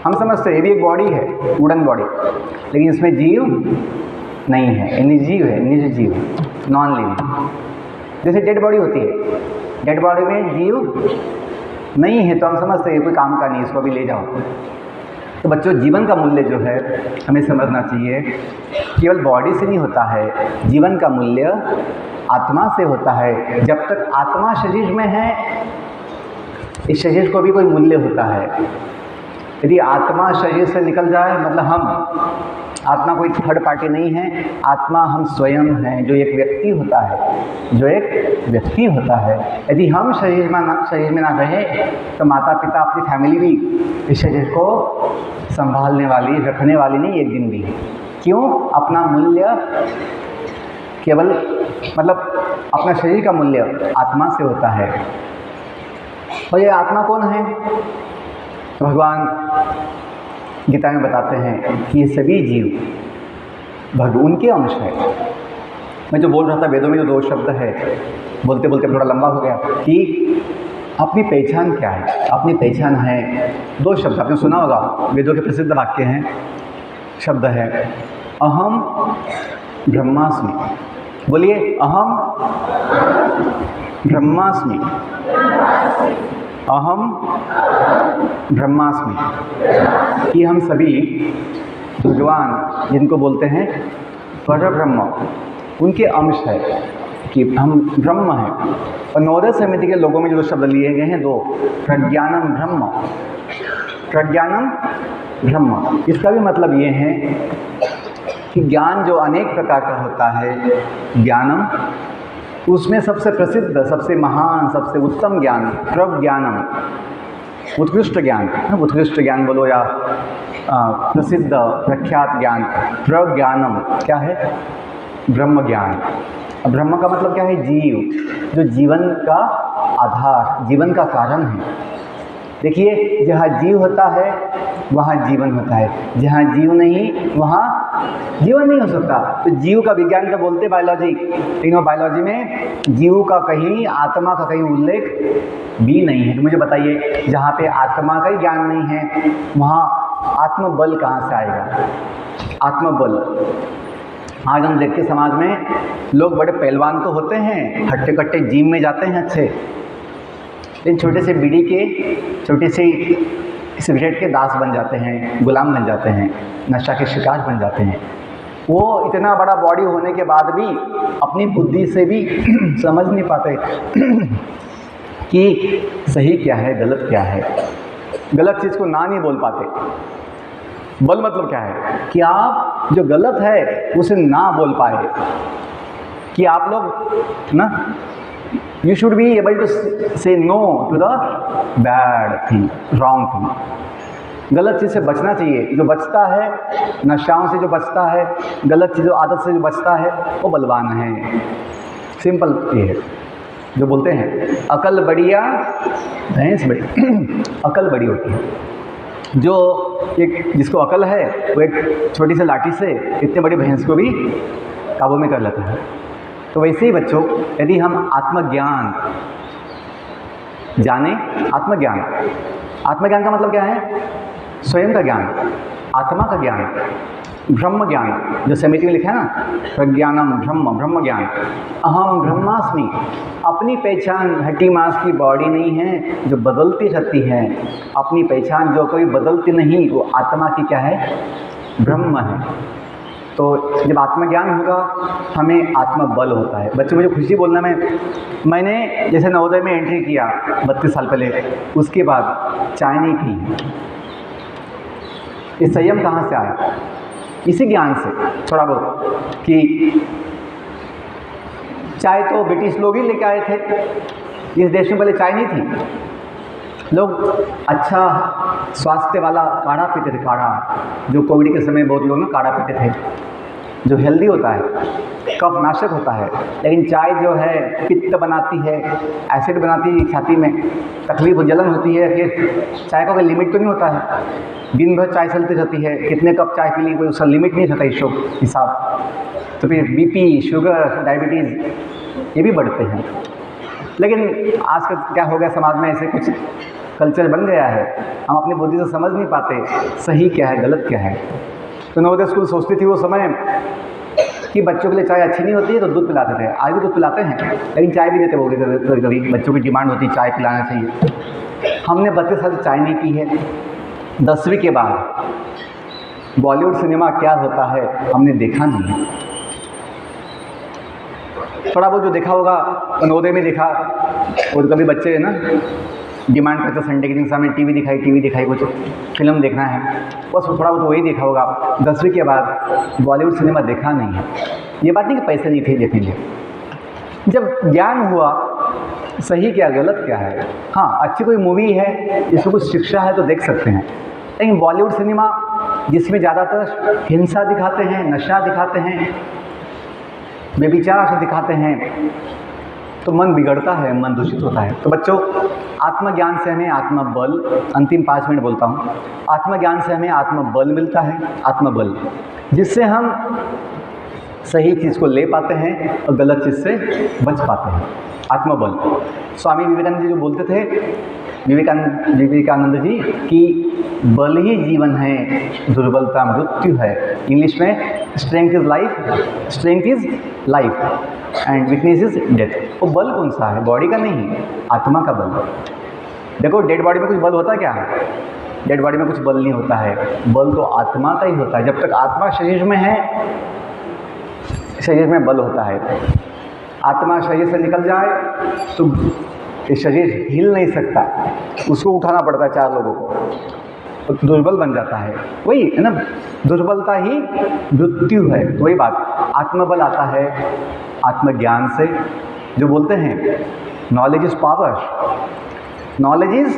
हम समझते हैं ये भी एक बॉडी है, वुडन बॉडी, लेकिन इसमें जीव नहीं है, निर्जीव है, निर्जीव, नॉन लिविंग। जैसे डेड बॉडी होती है, डेड बॉडी में जीव नहीं है, तो हम समझते हैं कोई काम का नहीं, इसको भी ले जाओ। तो बच्चों, जीवन का मूल्य जो है हमें समझना चाहिए, केवल बॉडी से नहीं होता है, जीवन का मूल्य आत्मा से होता है। जब तक आत्मा शरीर में है, इस शरीर को भी कोई मूल्य होता है। यदि आत्मा शरीर से निकल जाए, मतलब हम, आत्मा कोई थर्ड पार्टी नहीं है, आत्मा हम स्वयं हैं, जो एक व्यक्ति होता है, जो एक व्यक्ति होता है। यदि हम शरीर में ना रहे, तो माता पिता, अपनी फैमिली भी इस शरीर को संभालने वाली, रखने वाली नहीं एक दिन भी। क्यों? अपना मूल्य केवल, मतलब अपना शरीर का मूल्य आत्मा से होता है। और ये आत्मा कौन है? भगवान गीता में बताते हैं कि ये सभी जीव भगवान के अंश है। मैं जो बोल रहा था, वेदों में जो 2 शब्द है, बोलते बोलते थोड़ा लंबा हो गया, कि अपनी पहचान क्या है। अपनी पहचान है 2 शब्द, आपने सुना होगा, वेदों के प्रसिद्ध वाक्य हैं, शब्द है अहम ब्रह्मास्मि। बोलिए, अहम ब्रह्मास्मि, अहम ब्रह्मास्मि। ये हम सभी भगवान, जिनको बोलते हैं पर ब्रह्म, उनके अंश है, कि हम ब्रह्म हैं। और नवोदय समिति के लोगों में जो शब्द लिए गए हैं 2, प्रज्ञानम ब्रह्म, प्रज्ञानम ब्रह्म। इसका भी मतलब ये है कि ज्ञान जो अनेक प्रकार का होता है, ज्ञानम, उसमें सबसे प्रसिद्ध, सबसे महान, सबसे उत्तम ज्ञान प्रज्ञानम, उत्कृष्ट ज्ञान, उत्कृष्ट ज्ञान बोलो या प्रसिद्ध प्रख्यात ज्ञान, प्रज्ञानम क्या है? ब्रह्म ज्ञान। अब ब्रह्म का मतलब क्या है? जीव, जो जीवन का आधार, जीवन का कारण है। देखिए, जहाँ जीव होता है वहाँ जीवन होता है, जहाँ जीव नहीं वहाँ जीवन नहीं हो सकता। तो जीव का विज्ञान का बोलते बायोलॉजी, लेकिन बायोलॉजी में जीव का कहीं, आत्मा का कहीं उल्लेख भी नहीं है। तो मुझे बताइए, जहाँ पे आत्मा का ही ज्ञान नहीं है वहाँ आत्मबल कहाँ से आएगा? आत्मबल, आज हम देखते समाज में लोग बड़े पहलवान तो होते हैं, हट्टे कट्टे जिम में जाते हैं अच्छे, लेकिन छोटे से बीड़ी के, छोटे से सिगरेट के दास बन जाते हैं, गुलाम बन जाते हैं, नशा के शिकार बन जाते हैं। वो इतना बड़ा बॉडी होने के बाद भी अपनी बुद्धि से भी समझ नहीं पाते कि सही क्या है, गलत क्या है। गलत चीज़ को ना नहीं बोल पाते। बल मतलब क्या है कि आप जो गलत है उसे ना बोल पाए, कि आप लोग ना, you should be able to say no to the bad thing, wrong thing. गलत चीज़ से बचना चाहिए। जो बचता है, नशाओं से जो बचता है, गलत चीज़ों आदत से जो बचता है, वो बलवान है। सिंपल ये है। जो बोलते हैं अकल बढ़िया भैंस बड़ी अकल बड़ी होती है। जो एक जिसको अकल है वो एक छोटी सी लाठी से इतने बड़ी भैंस को भी काबू में कर लेता है। तो वैसे ही बच्चों, यदि हम आत्मज्ञान जाने, आत्मज्ञान का मतलब क्या है? स्वयं का ज्ञान, आत्मा का ज्ञान, ब्रह्म ज्ञान, जो समिति में लिखा है ना, प्रज्ञानम ब्रह्म ज्ञान, अहम ब्रह्मास्मि। अपनी पहचान हड्डी मांस की बॉडी नहीं है जो बदलती रहती है। अपनी पहचान जो कोई बदलती नहीं, वो आत्मा की क्या है? ब्रह्म है। तो जब आत्मज्ञान होगा, हमें आत्मबल होता है। बच्चों, मुझे खुशी बोलना, मैंने जैसे नवोदय में एंट्री किया 32 साल पहले, उसके बाद चाय नहीं पी। ये संयम कहाँ से आया? इसी ज्ञान से थोड़ा बहुत, कि चाय तो ब्रिटिश लोग ही लेके आए थे। इस देश में पहले चाय नहीं थी। लोग अच्छा स्वास्थ्य वाला काढ़ा पीते थे, काढ़ा, जो कोविड के समय बहुत लोग ना काढ़ा पीते थे, जो हेल्दी होता है, कफ नाशक होता है। लेकिन चाय जो है पित्त बनाती है, एसिड बनाती है छाती में, तकलीफ जलन होती है। फिर चाय का कोई लिमिट तो नहीं होता है, दिन भर चाय चलती रहती है, कितने कप चाय पी ली, कोई उसका लिमिट नहीं रहता हिसाब। तो फिर बीपी, शुगर, डायबिटीज़ ये भी बढ़ते हैं। लेकिन आज का क्या हो गया, समाज में ऐसे कुछ कल्चर बन गया है, हम अपनी बुद्धि से समझ नहीं पाते सही क्या है, गलत क्या है। तो नवोदय स्कूल सोचती थी वो समय कि बच्चों के लिए चाय अच्छी नहीं होती है, तो दूध पिलाते थे। आज भी दूध पिलाते हैं, लेकिन चाय भी देते, बोलते कभी कभी बच्चों की डिमांड होती है चाय पिलाना चाहिए। हमने 32 साल से चाय नहीं पी है। 10वीं के बाद बॉलीवुड सिनेमा क्या होता है हमने देखा नहीं। थोड़ा बहुत जो देखा होगा नवोदय में देखा, और कभी बच्चे ना डिमांड करते संडे के दिन सामने टीवी दिखाई, कुछ फिल्म देखना है, बस थोड़ा बहुत वही देखा होगा। 10वीं के बाद बॉलीवुड सिनेमा देखा नहीं है। ये बात नहीं कि पैसे नहीं थे देखने लिए। जब ज्ञान हुआ सही क्या गलत क्या है, हाँ अच्छी कोई मूवी है जिसमें कुछ शिक्षा है तो देख सकते हैं। लेकिन बॉलीवुड सिनेमा जिसमें ज़्यादातर हिंसा दिखाते हैं, नशा दिखाते हैं, व्यभिचार से दिखाते हैं, तो मन बिगड़ता है, मन दूषित होता है। तो बच्चों, आत्मज्ञान से हमें आत्मबल, अंतिम 5 मिनट बोलता हूँ, आत्मज्ञान से हमें आत्मबल मिलता है, आत्मबल, जिससे हम सही चीज़ को ले पाते हैं और गलत चीज़ से बच पाते हैं। आत्मबल, स्वामी विवेकानंद जी जो बोलते थे, विवेकानंद जी, कि बल ही जीवन है, दुर्बलता मृत्यु है। इंग्लिश में strength is life and weakness is death. वो बल कौन सा है? बॉडी का नहीं, आत्मा का बल। देखो, डेड बॉडी में कुछ बल होता क्या है? डेड बॉडी में कुछ बल नहीं होता है, बल तो आत्मा का ही होता है। जब तक आत्मा शरीर में है, शरीर में बल होता है। आत्मा शरीर से निकल जाए तो ये शरीर हिल नहीं सकता, उसको उठाना पड़ता है 4 लोगों को, तो दुर्बल बन जाता है। वही है ना, दुर्बलता ही मृत्यु है। तो वही बात, आत्मबल आता है आत्मज्ञान से। जो बोलते हैं knowledge is power, knowledge is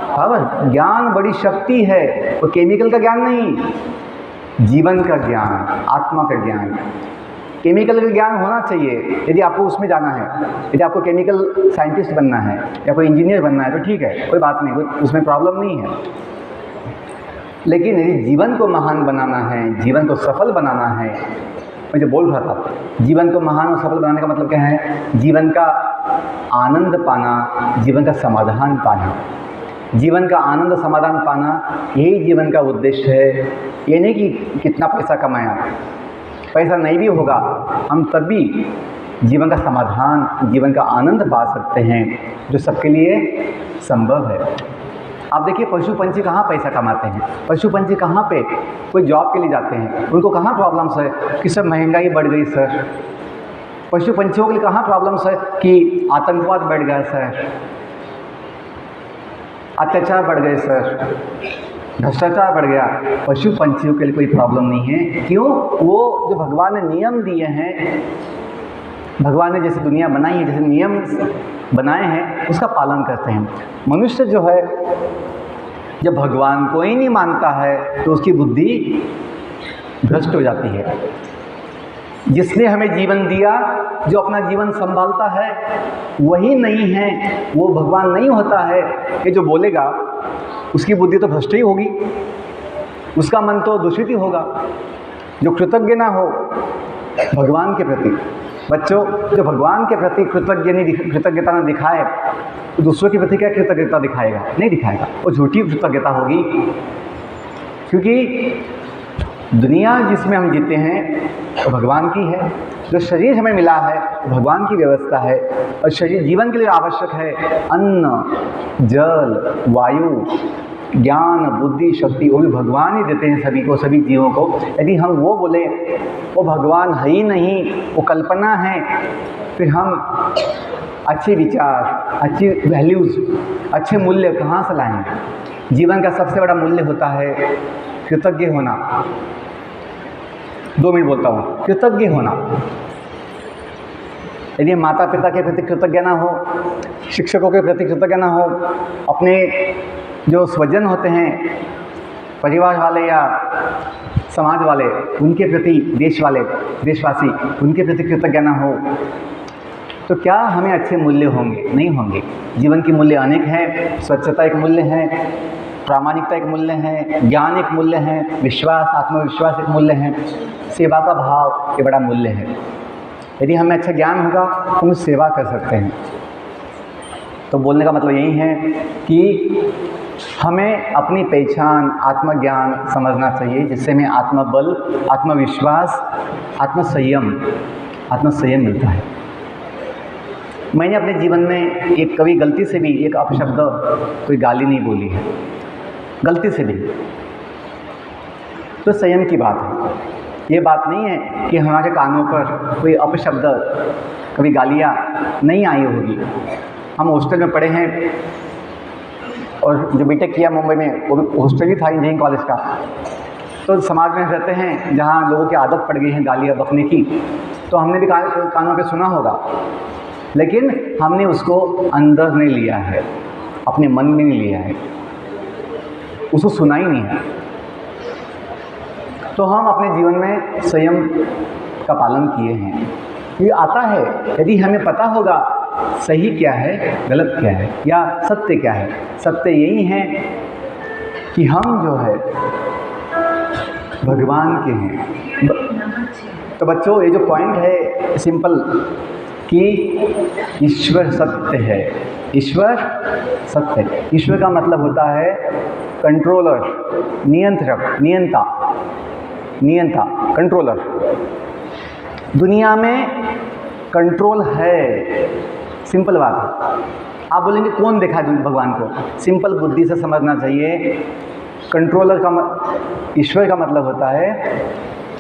power, ज्ञान बड़ी शक्ति है। वो केमिकल का ज्ञान नहीं, जीवन का ज्ञान, आत्मा का ज्ञान। केमिकल का ज्ञान होना चाहिए यदि आपको उसमें जाना है। यदि आपको केमिकल साइंटिस्ट बनना है या कोई इंजीनियर बनना है तो ठीक है, कोई बात नहीं, कोई उसमें प्रॉब्लम नहीं है। लेकिन यदि जीवन को महान बनाना है, जीवन को सफल बनाना है, मैं जो बोल रहा था, जीवन को महान और सफल बनाने का मतलब क्या है? जीवन का आनंद पाना, जीवन का समाधान पाना। जीवन का आनंद समाधान पाना, यही जीवन का उद्देश्य है। ये नहीं कि कितना पैसा कमाया, पैसा नहीं भी होगा, हम तब भी जीवन का समाधान, जीवन का आनंद पा सकते हैं, जो सबके लिए संभव है। आप देखिए पशु पंछी कहाँ पैसा कमाते हैं, पशु पंछी कहाँ पे कोई जॉब के लिए जाते हैं, उनको कहाँ प्रॉब्लम्स है कि सर महंगाई बढ़ गई सर। पशु पंछियों के लिए कहाँ प्रॉब्लम्स है कि आतंकवाद बढ़ गया सर, अत्याचार बढ़ गए सर, भ्रष्टाचार बढ़ गया। पशु पंछियों के लिए कोई प्रॉब्लम नहीं है। क्यों? वो जो भगवान ने नियम दिए हैं, भगवान ने जैसे दुनिया बनाई है, जैसे नियम बनाए हैं, उसका पालन करते हैं। मनुष्य जो है जब भगवान को ही नहीं मानता है तो उसकी बुद्धि भ्रष्ट हो जाती है। जिसने हमें जीवन दिया, जो अपना जीवन संभालता है, वही नहीं है, वो भगवान नहीं होता है, ये जो बोलेगा उसकी बुद्धि तो भ्रष्ट ही होगी, उसका मन तो दूषित ही होगा। जो कृतज्ञ ना हो भगवान के प्रति, बच्चों जो भगवान के प्रति कृतज्ञता न दिखाए तो दूसरों के प्रति क्या कृतज्ञता दिखाएगा? नहीं दिखाएगा, वो झूठी कृतज्ञता होगी। क्योंकि दुनिया जिसमें हम जीते हैं वो भगवान की है, जो शरीर हमें मिला है वो भगवान की व्यवस्था है, और शरीर जीवन के लिए आवश्यक है अन्न, जल, वायु, ज्ञान, बुद्धि, शक्ति, वो भी भगवान ही देते हैं सभी को, सभी जीवों को। यदि हम वो बोले वो भगवान है ही नहीं, वो कल्पना है, फिर हम अच्छे विचार, अच्छी वैल्यूज़, अच्छे मूल्य कहाँ से लाएंगे? जीवन का सबसे बड़ा मूल्य होता है कृतज्ञ होना। 2 मिनट बोलता हूँ, कृतज्ञ होना। यदि माता पिता के प्रति कृतज्ञ ना हो, शिक्षकों के प्रति कृतज्ञ ना हो, अपने जो स्वजन होते हैं, परिवार वाले या समाज वाले, उनके प्रति, देशवासी, उनके प्रति कृतज्ञ ना हो, तो क्या हमें अच्छे मूल्य होंगे? नहीं होंगे। जीवन के मूल्य अनेक हैं। स्वच्छता एक मूल्य है, प्रामाणिकता एक मूल्य है, ज्ञान एक मूल्य है, विश्वास, आत्मविश्वास एक मूल्य है, सेवा का भाव ये बड़ा मूल्य है। यदि हमें अच्छा ज्ञान होगा तो हम सेवा कर सकते हैं। तो बोलने का मतलब यही है कि हमें अपनी पहचान, आत्मज्ञान समझना चाहिए, जिससे हमें आत्मबल, आत्मविश्वास, आत्मसंयम मिलता है। मैंने अपने जीवन में एक कभी गलती से भी एक अपशब्द, कोई गाली नहीं बोली है, गलती से भी। तो संयम की बात है। ये बात नहीं है कि हमारे कानों पर कोई अपशब्द, कभी गालियाँ नहीं आई होगी। हम हॉस्टल में पढ़े हैं, और जो बीटेक किया मुंबई में वो भी हॉस्टल ही था, इंजीनियरिंग कॉलेज का। तो समाज में रहते हैं जहाँ लोगों की आदत पड़ गई है गालियाँ बकने की, तो हमने भी कानों पे सुना होगा, लेकिन हमने उसको अंदर नहीं लिया है, अपने मन में नहीं लिया है, उसको सुना ही नहीं है। तो हम अपने जीवन में संयम का पालन किए हैं। ये आता है यदि हमें पता होगा सही क्या है, गलत क्या है, या सत्य क्या है। सत्य यही है कि हम जो है भगवान के हैं। तो बच्चों ये जो पॉइंट है सिंपल, कि ईश्वर सत्य है। ईश्वर सत्य है। ईश्वर का मतलब होता है कंट्रोलर, नियंत्रक, नियंता, कंट्रोलर। दुनिया में कंट्रोल है, सिंपल बात है। आप बोलेंगे कौन देखा है भगवान को? सिंपल बुद्धि से समझना चाहिए। कंट्रोलर का ईश्वर का मतलब होता है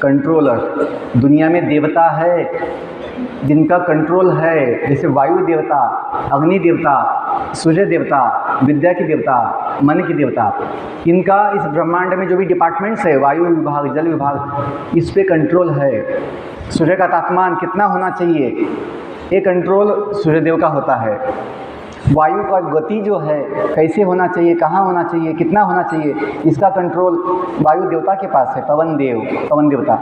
कंट्रोलर। दुनिया में देवता है जिनका कंट्रोल है, जैसे वायु देवता, अग्नि देवता, सूर्य देवता, विद्या की देवता, मन की देवता। इनका इस ब्रह्मांड में जो भी डिपार्टमेंट्स है, वायु विभाग, जल विभाग, इस पे कंट्रोल है। सूर्य का तापमान कितना होना चाहिए, ये कंट्रोल सूर्यदेव का होता है। वायु का गति जो है कैसे होना चाहिए, कहाँ होना चाहिए, कितना होना चाहिए, इसका कंट्रोल वायु देवता के पास है, पवन देवता।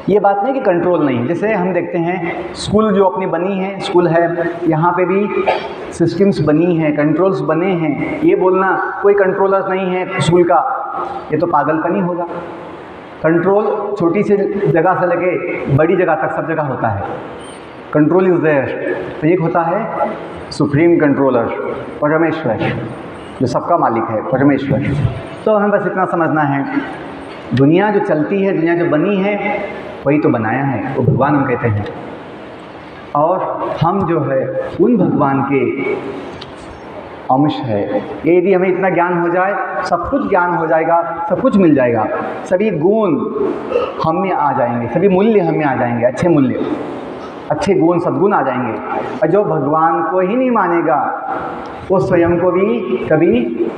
ये बात नहीं कि कंट्रोल नहीं। जैसे हम देखते हैं स्कूल जो अपनी बनी है, स्कूल है, यहाँ पे भी सिस्टम्स बनी हैं, कंट्रोल्स बने हैं। ये बोलना कोई कंट्रोलर नहीं है स्कूल का, ये तो पागलपनी होगा। कंट्रोल छोटी सी जगह से लेके बड़ी जगह तक सब जगह होता है। Control is there. तो एक होता है सुप्रीम कंट्रोलर, परमेश्वर, जो सबका मालिक है, परमेश्वर। तो हमें बस इतना समझना है, दुनिया जो चलती है, दुनिया जो बनी है, वही तो बनाया है, वो भगवान हम कहते हैं। और हम जो है उन भगवान के अंश है। ये यदि हमें इतना ज्ञान हो जाए, सब कुछ ज्ञान हो जाएगा, सब कुछ मिल जाएगा, सभी गुण हम में आ जाएंगे, सभी मूल्य हम में आ जाएंगे, अच्छे मूल्य, अच्छे गुण, सद्गुण आ जाएंगे। और जो भगवान को ही नहीं मानेगा वो स्वयं को भी कभी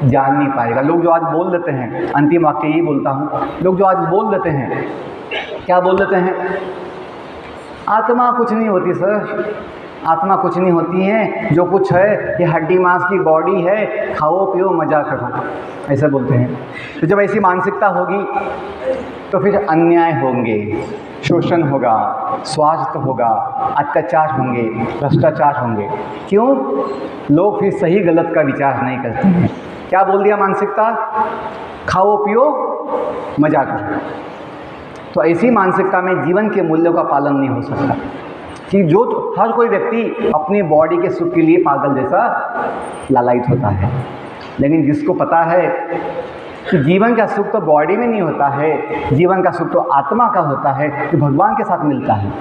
जान नहीं पाएगा। लोग जो आज बोल देते हैं, अंतिम वाक्य यही बोलता हूँ, लोग जो आज बोल देते हैं, क्या बोल देते हैं? आत्मा कुछ नहीं होती सर, आत्मा कुछ नहीं होती है, जो कुछ है ये हड्डी मांस की बॉडी है, खाओ पियो मजा करो, ऐसा बोलते हैं। तो जब ऐसी मानसिकता होगी तो फिर अन्याय होंगे, शोषण होगा, स्वास्थ्य होगा, अत्याचार होंगे, भ्रष्टाचार होंगे। क्यों? लोग फिर सही गलत का विचार नहीं करते हैं। क्या बोल दिया मानसिकता? खाओ पियो मजा करो। तो ऐसी मानसिकता में जीवन के मूल्यों का पालन नहीं हो सकता कि जो हर कोई व्यक्ति अपनी बॉडी के सुख के लिए पागल जैसा लालायित होता है। लेकिन जिसको पता है कि जीवन का सुख तो बॉडी में नहीं होता है, जीवन का सुख तो आत्मा का होता है, जो भगवान के साथ मिलता है।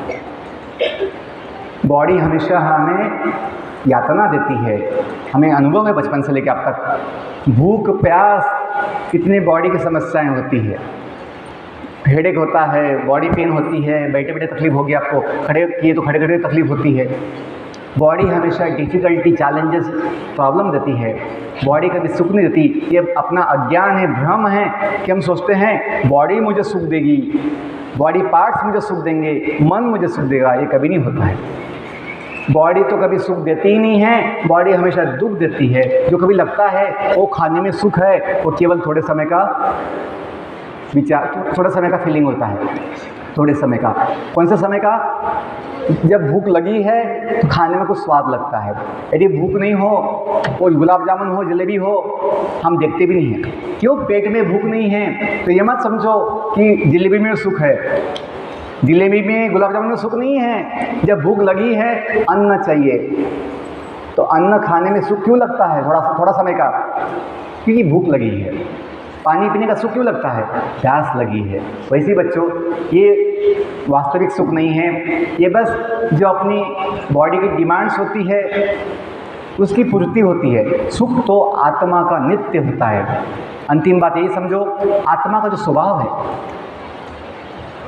बॉडी हमेशा हमें यातना देती है, हमें अनुभव है बचपन से लेकर अब तक, भूख प्यास, कितनी बॉडी की समस्याएं होती है, हेडेक होता है, बॉडी पेन होती है, बैठे बैठे तकलीफ होगी, आपको खड़े किए तो खड़े खड़े तकलीफ होती है। बॉडी हमेशा डिफ़िकल्टी, चैलेंजेस, प्रॉब्लम देती है, बॉडी कभी सुख नहीं देती। ये अपना अज्ञान है, भ्रम है कि हम सोचते हैं बॉडी मुझे सुख देगी, बॉडी पार्ट्स मुझे सुख देंगे, मन मुझे सुख देगा। ये कभी नहीं होता है। बॉडी तो कभी सुख देती ही नहीं है, बॉडी हमेशा दुख देती है। जो कभी लगता है वो खाने में सुख है, वो केवल थोड़े समय का विचार, थोड़ा समय का फीलिंग होता है, थोड़े समय का। कौन सा समय का? जब भूख लगी है तो खाने में कुछ स्वाद लगता है। यदि भूख नहीं हो, कोई गुलाब जामुन हो, जलेबी हो, हम देखते भी नहीं हैं। क्यों? पेट में भूख नहीं है। तो ये मत समझो कि जलेबी में सुख है, जलेबी में, गुलाब जामुन में सुख नहीं है। जब भूख लगी है, अन्न चाहिए, तो अन्न खाने में सुख क्यों लगता है? थोड़ा समय का, क्योंकि भूख लगी है। पानी पीने का सुख क्यों लगता है? प्यास लगी है। वैसे बच्चों, ये वास्तविक सुख नहीं है, ये बस जो अपनी बॉडी की डिमांड्स होती है उसकी पूर्ति होती है। सुख तो आत्मा का नित्य होता है। अंतिम बात यही समझो, आत्मा का जो स्वभाव है,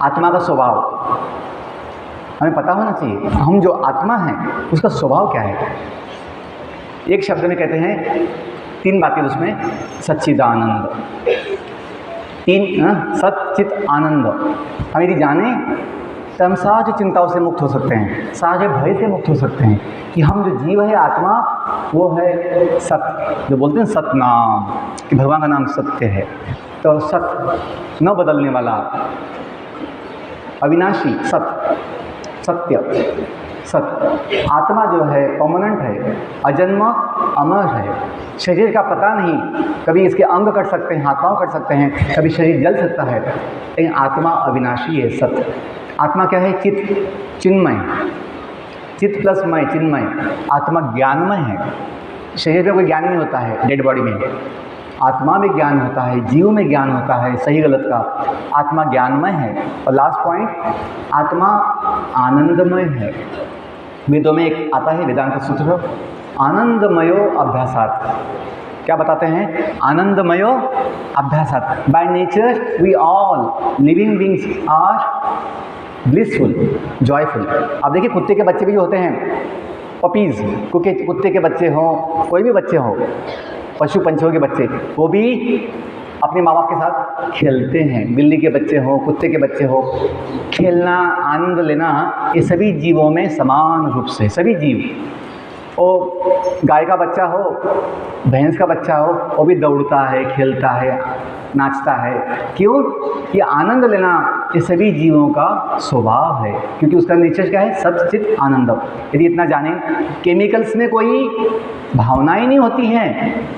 आत्मा का स्वभाव हमें पता होना चाहिए। हम जो आत्मा हैं उसका स्वभाव क्या है? एक शब्द में कहते हैं, 3 बातें उसमें, सच्चिदानंद। 3 सच्चित आनंद। हम यदि जाने तो हम सारी चिंताओं से मुक्त हो सकते हैं, सारे भय से मुक्त हो सकते हैं कि हम जो जीव है, आत्मा, वो है सत्य। जो बोलते हैं सतनाम, कि भगवान का नाम सत्य है। तो सत्य, न बदलने वाला, अविनाशी, सत्य, सत्य, सत्य। आत्मा जो है परमानेंट है, अजन्म, अमर है। शरीर का पता नहीं, कभी इसके अंग कट सकते हैं, हाथ पाँव कट सकते हैं, कभी शरीर जल सकता है, लेकिन आत्मा अविनाशी है, सत्य। आत्मा क्या है? चित, चिन्मय, चित प्लस मय, चिन्मय। आत्मा ज्ञानमय है। शरीर में कोई ज्ञान नहीं होता है, डेड बॉडी में। आत्मा में ज्ञान होता है, जीव में ज्ञान होता है, सही गलत का। आत्मा ज्ञानमय है। और लास्ट पॉइंट, आत्मा आनंदमय है। वेदों में एक आता है वेदांत सूत्र, आनंदमयो अभ्यासात। क्या बताते हैं? आनंदमयो अभ्यासात। By nature we all living beings are blissful, joyful. अब देखिए, कुत्ते के बच्चे भी होते हैं, पपीज़, कुत्ते के बच्चे हों, कोई भी बच्चे हों, पशु पंछियों के बच्चे, वो भी अपने माँ बाप के साथ खेलते हैं। बिल्ली के बच्चे हों, कुत्ते के बच्चे हों, खेलना, आनंद लेना, ये सभी जीवों में समान रूप से, सभी जीव। वो गाय का बच्चा हो, भैंस का बच्चा हो, वो भी दौड़ता है, खेलता है, नाचता है। क्यों? ये आनंद लेना ये सभी जीवों का स्वभाव है, क्योंकि उसका नेचर क्या है? सच्चित आनंद। यदि इतना जानें, केमिकल्स में कोई भावनाएं नहीं होती हैं,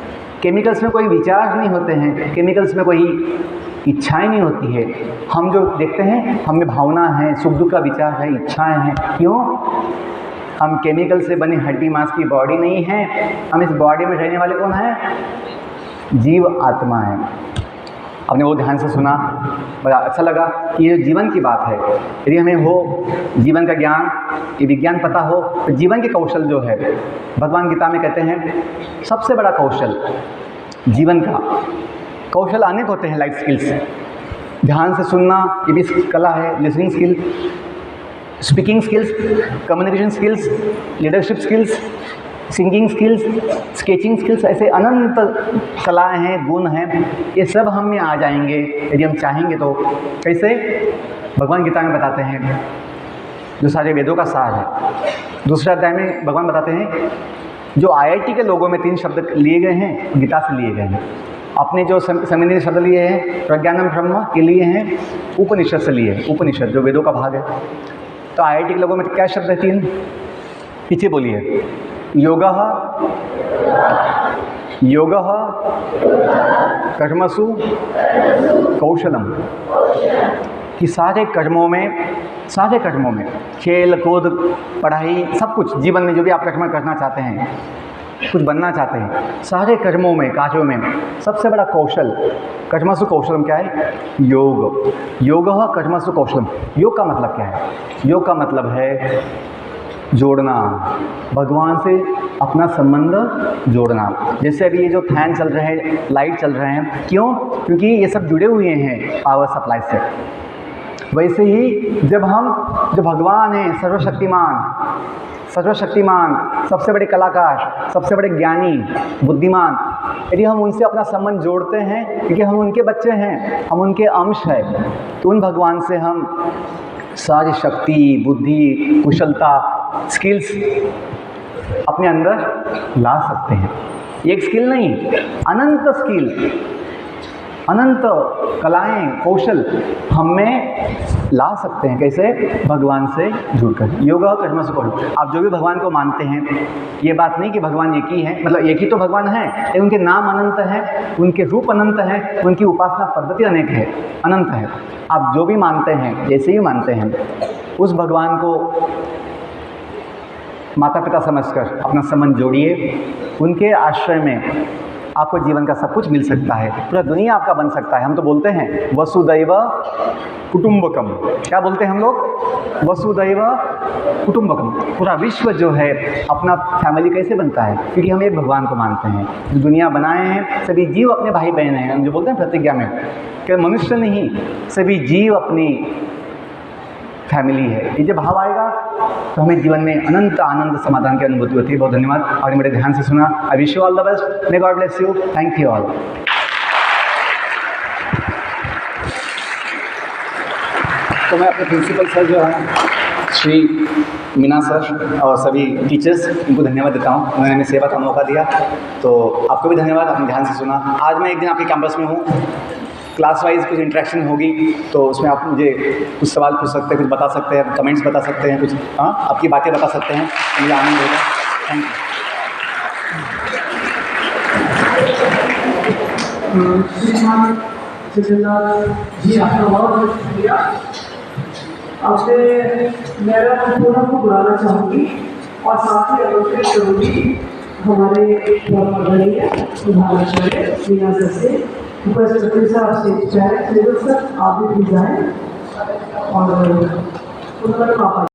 केमिकल्स में कोई विचार नहीं होते हैं, केमिकल्स में कोई इच्छाएं नहीं होती है। हम जो देखते हैं, हमें भावना है, सुख दुख का विचार है, इच्छाएं हैं। क्यों? हम केमिकल से बनी हड्डी मांस की बॉडी नहीं है। हम इस बॉडी में रहने वाले कौन है? जीव आत्मा है। आपने वो ध्यान से सुना, बड़ा अच्छा लगा कि ये जीवन की बात है। यदि हमें हो जीवन का ज्ञान, ये विज्ञान पता हो, तो जीवन के कौशल जो है, भगवान गीता में कहते हैं सबसे बड़ा कौशल जीवन का कौशल अनेक होते हैं। लाइफ स्किल्स, ध्यान से सुनना ये भी कला है, listening skill, speaking skills, communication skills, leadership skills, singing skills, sketching skills, ऐसे अनंत कलाएं हैं, गुण हैं। ये सब हम में आ जाएंगे यदि हम चाहेंगे तो। कैसे? भगवान गीता में बताते हैं, जो सारे वेदों का सार है। दूसरे अध्याय में भगवान बताते हैं जो IIT के लोगों में 3 शब्द लिए गए हैं, गीता से लिए गए हैं। अपने जो संबंधित शब्द लिए हैं, प्रज्ञानम ब्रह्म के लिए हैं, उपनिषद से लिए हैं। उपनिषद जो वेदों का भाग है। तो IIT के लोगों में क्या शब्द है? 3। पीछे बोलिए। योगः कर्मसु कौशलम, कि सारे कर्मों में खेल कूद पढ़ाई सब कुछ, जीवन में जो भी आप कर्म करना चाहते हैं, कुछ बनना चाहते हैं, सारे कर्मों में, कार्यों में सबसे बड़ा कौशल, कर्मसु कौशलम क्या है? योग। योगः कर्मसु कौशलम। योग का मतलब क्या है? योग का मतलब है जोड़ना, भगवान से अपना संबंध जोड़ना। जैसे अभी ये जो फैन चल रहे हैं, लाइट चल रहे हैं, क्यों? क्योंकि ये सब जुड़े हुए हैं पावर सप्लाई से। वैसे ही जब भगवान हैं सर्वशक्तिमान, सबसे बड़े कलाकार, सबसे बड़े ज्ञानी, बुद्धिमान, यदि हम उनसे अपना संबंध जोड़ते हैं, क्योंकि हम उनके बच्चे हैं, हम उनके अंश हैं, तो उन भगवान से हम सारी शक्ति, बुद्धि, कुशलता, स्किल्स अपने अंदर ला सकते हैं। एक स्किल नहीं, अनंत स्किल, अनंत कलाएं, कौशल हम में ला सकते हैं। कैसे? भगवान से जुड़कर। योगा कर्मसु कौशलम। आप जो भी भगवान को मानते हैं, ये बात नहीं कि भगवान एक ही है, मतलब एक ही तो भगवान है, लेकिन उनके नाम अनंत हैं, उनके रूप अनंत हैं, उनकी उपासना पद्धति अनेक है, अनंत है। आप जो भी मानते हैं, जैसे ही मानते हैं, उस भगवान को माता पिता समझकर अपना संबंध जोड़िए। उनके आश्रय में आपको जीवन का सब कुछ मिल सकता है, पूरा दुनिया आपका बन सकता है। हम तो बोलते हैं वसुदैव कुटुंबकम। क्या बोलते हैं हम लोग? वसुदैव कुटुंबकम। पूरा विश्व जो है अपना फैमिली कैसे बनता है? क्योंकि हम एक भगवान को मानते हैं, जो दुनिया बनाए हैं, सभी जीव अपने भाई बहन हैं। हम जो बोलते हैं प्रतिज्ञा में कि मनुष्य नहीं, सभी जीव अपनी फैमिली है। ये जब भाव आएगा तो हमें जीवन में अनंत आनंद समाधान की अनुभूति होती है। बहुत धन्यवाद, आपने बड़े ध्यान से सुना। I wish you all the best. May God bless you. Thank you all. तो मैं अपने प्रिंसिपल सर जो हैं श्री मीना सर और सभी टीचर्स, इनको धन्यवाद देता हूँ, उन्होंने हमें सेवा का मौका दिया। तो आपको भी धन्यवाद, आपने ध्यान से सुना। आज मैं एक दिन आपके कैंपस में हूँ, क्लास वाइज कुछ इंटरेक्शन होगी, तो उसमें आप मुझे कुछ सवाल पूछ सकते हैं, कुछ बता सकते हैं, कमेंट्स बता सकते हैं, कुछ आपकी बातें बता सकते हैं, मुझे आनंद होगा। Thank you. जी आपका बहुत शुक्रिया। आपसे मेरा पूरा को बुलाना चाहूँगी और साथ ही आलोचना करूँगी हमारे आदरणीय प्रधानाचार्य मीना सर से। उपस्थित साहब से सर आप भी जाएँ और उन्होंने